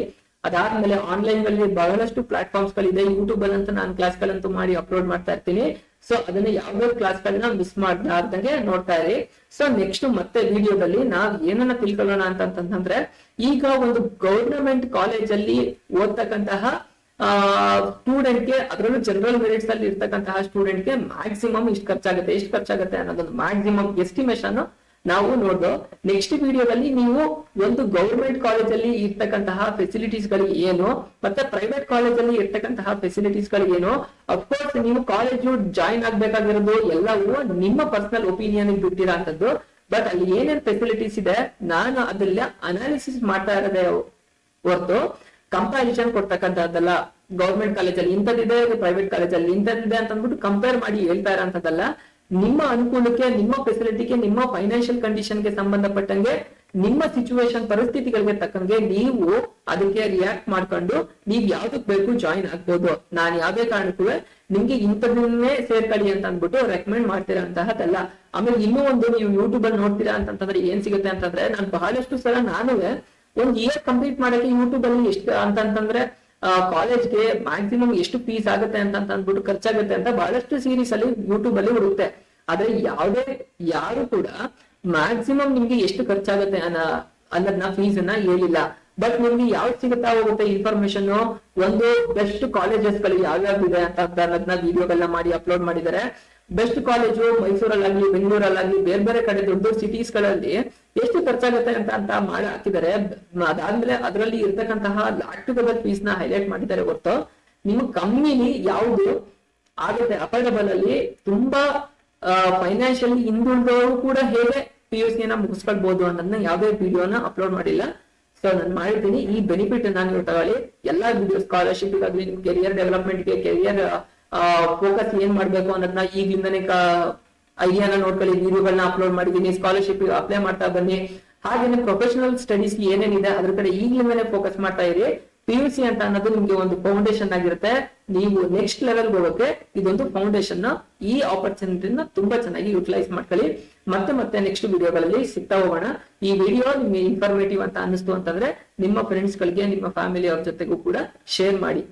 [SPEAKER 1] ಅದಾದ್ಮೇಲೆ ಆನ್ಲೈನ್ ಗಳಲ್ಲಿ ಬಹಳಷ್ಟು ಪ್ಲಾಟ್ಫಾರ್ಮ್ಸ್ ಗಳಿದೆ. ಯೂಟ್ಯೂಬ್ ಅಲ್ಲಿ ಅಂತ ನಾನು ಕ್ಲಾಸ್ ಗಳಂತೂ ಮಾಡಿ ಅಪ್ಲೋಡ್ ಮಾಡ್ತಾ ಇರ್ತೀನಿ. ಸೊ ಅದನ್ನ ಯಾವ್ಯಾವ ಕ್ಲಾಸ್ ಗಳನ್ನ ಮಿಸ್ ಮಾಡ್ದಂಗೆ ನೋಡ್ತಾ ಇರಿ. ಸೊ ನೆಕ್ಸ್ಟ್ ಮತ್ತೆ ವಿಡಿಯೋದಲ್ಲಿ ನಾವ್ ಏನನ್ನ ತಿಳ್ಕೊಳ್ಳೋಣ ಅಂತಂದ್ರೆ, ಈಗ ಒಂದು ಗವರ್ನಮೆಂಟ್ ಕಾಲೇಜ್ ಅಲ್ಲಿ ಓದ್ತಕ್ಕಂತಹ ಸ್ಟೂಡೆಂಟ್ಗೆ, ಅದರಲ್ಲೂ ಜನರಲ್ ಮೆರಿಟ್ಸ್ ಅಲ್ಲಿ ಇರ್ತಕ್ಕಂತಹ ಸ್ಟೂಡೆಂಟ್ಗೆ ಮ್ಯಾಕ್ಸಿಮಮ್ ಎಷ್ಟು ಖರ್ಚಾಗುತ್ತೆ ಅನ್ನೋದೊಂದು ಮ್ಯಾಕ್ಸಿಮಮ್ ಎಸ್ಟಿಮೇಷನ್ ನಾವು ನೋಡ್ದು. ನೆಕ್ಸ್ಟ್ ವಿಡಿಯೋದಲ್ಲಿ ನೀವು ಒಂದು ಗವರ್ಮೆಂಟ್ ಕಾಲೇಜ್ ಅಲ್ಲಿ ಇರ್ತಕ್ಕಂತಹ ಫೆಸಿಲಿಟೀಸ್ ಗಳು ಏನು, ಮತ್ತೆ ಪ್ರೈವೇಟ್ ಕಾಲೇಜ್ ಅಲ್ಲಿ ಇರ್ತಕ್ಕಂತಹ ಫೆಸಿಲಿಟೀಸ್ ಗಳು ಏನು. ಅಫ್ಕೋರ್ಸ್ ನೀವು ಕಾಲೇಜು ಜಾಯಿನ್ ಆಗ್ಬೇಕಾಗಿರೋದು ಎಲ್ಲವೂ ನಿಮ್ಮ ಪರ್ಸನಲ್ ಒಪಿನಿಯನ್ ಬಿಟ್ಟಿರೋ ಅಂತದ್ದು. ಬಟ್ ಅಲ್ಲಿ ಏನೇನ್ ಫೆಸಿಲಿಟೀಸ್ ಇದೆ ನಾನು ಅದೆಲ್ಲ ಅನಾಲಿಸಿಸ್ ಮಾಡ್ತಾ ಇರೋದೇ ಹೊರತು ಕಂಪ್ಯಾರಿಸನ್ ಕೊಡ್ತಕ್ಕಂಥದ್ದಲ್ಲ. ಗವರ್ಮೆಂಟ್ ಕಾಲೇಜಲ್ಲಿ ಇಂಥದ್ದಿದೆ, ಪ್ರೈವೇಟ್ ಕಾಲೇಜಲ್ಲಿ ಇಂಥದ್ದಿದೆ ಅಂತ ಅಂದ್ಬಿಟ್ಟು ಕಂಪೇರ್ ಮಾಡಿ ಹೇಳ್ತಾ ಇರೋಂಥದ್ದಲ್ಲ. ನಿಮ್ಮ ಅನುಕೂಲಕ್ಕೆ, ನಿಮ್ಮ ಫೆಸಿಲಿಟಿಗೆ, ನಿಮ್ಮ ಫೈನಾನ್ಷಿಯಲ್ ಕಂಡೀಷನ್ಗೆ ಸಂಬಂಧಪಟ್ಟಂಗೆ, ನಿಮ್ಮ ಸಿಚುವೇಶನ್ ಪರಿಸ್ಥಿತಿಗಳಿಗೆ ತಕ್ಕಂಗೆ ನೀವು ಅದಕ್ಕೆ ರಿಯಾಕ್ಟ್ ಮಾಡ್ಕೊಂಡು ನೀವ್ ಯಾವ್ದಕ್ ಬೇಕು ಜಾಯಿನ್ ಆಗ್ಬೋದು. ನಾನು ಯಾವ್ದೇ ಕಾರಣಕ್ಕೂ ನಿಮ್ಗೆ ಇಂಥದನ್ನೇ ಸೇರ್ಕೊಳ್ಳಿ ಅಂತ ಅಂದ್ಬಿಟ್ಟು ರೆಕಮೆಂಡ್ ಮಾಡ್ತಿರೋಂತಹದ್ದಲ್ಲ. ಆಮೇಲೆ ಇನ್ನೂ ಒಂದು, ನೀವು ಯೂಟ್ಯೂಬ್ ಅಲ್ಲಿ ನೋಡ್ತೀರಾ ಅಂತಂದ್ರೆ ಏನ್ ಸಿಗುತ್ತೆ ಅಂತಂದ್ರೆ, ನಾನು ಬಹಳಷ್ಟು ಸಲ ನಾನುವೆ ಒಂದ್ ಇಯರ್ ಕಂಪ್ಲೀಟ್ ಮಾಡಕ್ಕೆ ಯೂಟ್ಯೂಬ್ ಅಲ್ಲಿ ಎಷ್ಟು ಅಂತಂದ್ರೆ ಕಾಲೇಜ್ಗೆ ಮ್ಯಾಕ್ಸಿಮಮ್ ಎಷ್ಟು ಫೀಸ್ ಆಗುತ್ತೆ ಅಂತ ಅಂದ್ಬಿಟ್ಟು ಖರ್ಚಾಗುತ್ತೆ ಅಂತ ಬಹಳಷ್ಟು ಸೀರೀಸ್ ಅಲ್ಲಿ ಯೂಟ್ಯೂಬ್ ಅಲ್ಲಿ ಹುಡುಕ್ತೆ. ಆದ್ರೆ ಯಾರು ಕೂಡ ಮ್ಯಾಕ್ಸಿಮಮ್ ನಿಮ್ಗೆ ಎಷ್ಟು ಖರ್ಚಾಗುತ್ತೆ ಅನ್ನೋದನ್ನ ಫೀಸ್ ಅನ್ನ ಹೇಳಿಲ್ಲ. ಬಟ್ ನಿಮ್ಗೆ ಯಾವ್ದು ಸಿಗುತ್ತಾ ಹೋಗುತ್ತೆ ಇನ್ಫಾರ್ಮೇಶನ್, ಒಂದು ಬೆಸ್ಟ್ ಕಾಲೇಜಸ್ ಗಳು ಯಾವ್ಯಾವ್ದಿದೆ ಅಂತ ಅನ್ನೋದನ್ನ ವಿಡಿಯೋಗಳನ್ನ ಮಾಡಿ ಅಪ್ಲೋಡ್ ಮಾಡಿದ್ದಾರೆ. ಬೆಸ್ಟ್ ಕಾಲೇಜು ಮೈಸೂರಲ್ಲಾಗ್ಲಿ, ಬೆಂಗಳೂರಲ್ಲಾಗ್ಲಿ, ಬೇರೆ ಬೇರೆ ಕಡೆ ದೊಡ್ಡ ದೊಡ್ಡ ಸಿಟೀಸ್ ಗಳಲ್ಲಿ ಎಷ್ಟು ಖರ್ಚಾಗುತ್ತೆ ಅಂತ ಮಾಡಿ ಹಾಕಿದ್ದಾರೆ. ಅದಾದ್ಮೇಲೆ ಅದರಲ್ಲಿ ಇರ್ತಕ್ಕಂತಹ ಲಾಕ್ಟುಗಬಲ್ ಫೀಸ್ ನ ಹೈಲೈಟ್ ಮಾಡಿದ್ದಾರೆ ಹೊರತು ನಿಮ್ಮ ಕಂಪ್ನಿಲಿ ಯಾವ್ದು ಆಗುತ್ತೆ ಅಫೋರ್ಡಬಲ್ ಅಲ್ಲಿ, ತುಂಬಾ ಫೈನಾನ್ಷಿಯಲಿ ಹಿಂದುಳಿದವರು ಕೂಡ ಹೇಗೆ PUC ಮುಗಿಸ್ಕೊಳ್ಬಹುದು ಅನ್ನೋದನ್ನ ಯಾವ್ದೇ ವಿಡಿಯೋನ ಅಪ್ಲೋಡ್ ಮಾಡಿಲ್ಲ. ಸೊ ನಾನು ಮಾಡಿದ್ದೀನಿ. ಈ ಬೆನಿಫಿಟ್ ನಾನು ತಗೊಳ್ಳಿ. ಎಲ್ಲಾ ವಿಡಿಯೋ ಸ್ಕಾಲರ್ಶಿಪ್ ಗಾಗ್ಲಿ, ನಿಮ್ ಕೆರಿಯರ್ ಡೆವಲಪ್ಮೆಂಟ್ಗೆ, ಕೆರಿಯರ್ ಫೋಕಸ್ ಏನ್ ಮಾಡ್ಬೇಕು ಅನ್ನೋದನ್ನ ಈಗಿಂದನೇ ಐಡಿಯಾನ ನೋಡ್ಕೊಳ್ಳಿ. ವಿಡಿಯೋಗಳನ್ನ ಅಪ್ಲೋಡ್ ಮಾಡಿದೀನಿ. ಸ್ಕಾಲರ್ಶಿಪ್ ಅಪ್ಲೈ ಮಾಡ್ತಾ ಬನ್ನಿ. ಹಾಗೇನೆ ಪ್ರೊಫೆಷನಲ್ ಸ್ಟಡೀಸ್ ಏನೇನಿದೆ ಅದ್ರ ಕಡೆ ಈಗಿಂದನೇ ಫೋಕಸ್ ಮಾಡ್ತಾ ಇರಿ. PUC ಅಂತ ಅನ್ನೋದು ನಿಮ್ಗೆ ಒಂದು ಫೌಂಡೇಶನ್ ಆಗಿರುತ್ತೆ. ನೀವು ನೆಕ್ಸ್ಟ್ ಲೆವೆಲ್ ಹೋಗೋಕೆ ಇದೊಂದು ಫೌಂಡೇಶನ್. ಈ ಆಪರ್ಚುನಿಟಿನ ತುಂಬಾ ಚೆನ್ನಾಗಿ ಯುಟಿಲೈಸ್ ಮಾಡ್ಕೊಳ್ಳಿ. ಮತ್ತೆ ನೆಕ್ಸ್ಟ್ ವಿಡಿಯೋಗಳಲ್ಲಿ ಸಿಗ್ತಾ ಹೋಗೋಣ. ಈ ವಿಡಿಯೋ ನಿಮ್ಗೆ ಇನ್ಫಾರ್ಮೇಟಿವ್ ಅಂತ ಅನ್ನಿಸ್ತು ಅಂತಂದ್ರೆ ನಿಮ್ಮ ಫ್ರೆಂಡ್ಸ್ ಗಳಿಗೆ, ನಿಮ್ಮ ಫ್ಯಾಮಿಲಿ ಅವ್ರ ಜೊತೆಗೂ ಕೂಡ ಶೇರ್ ಮಾಡಿ.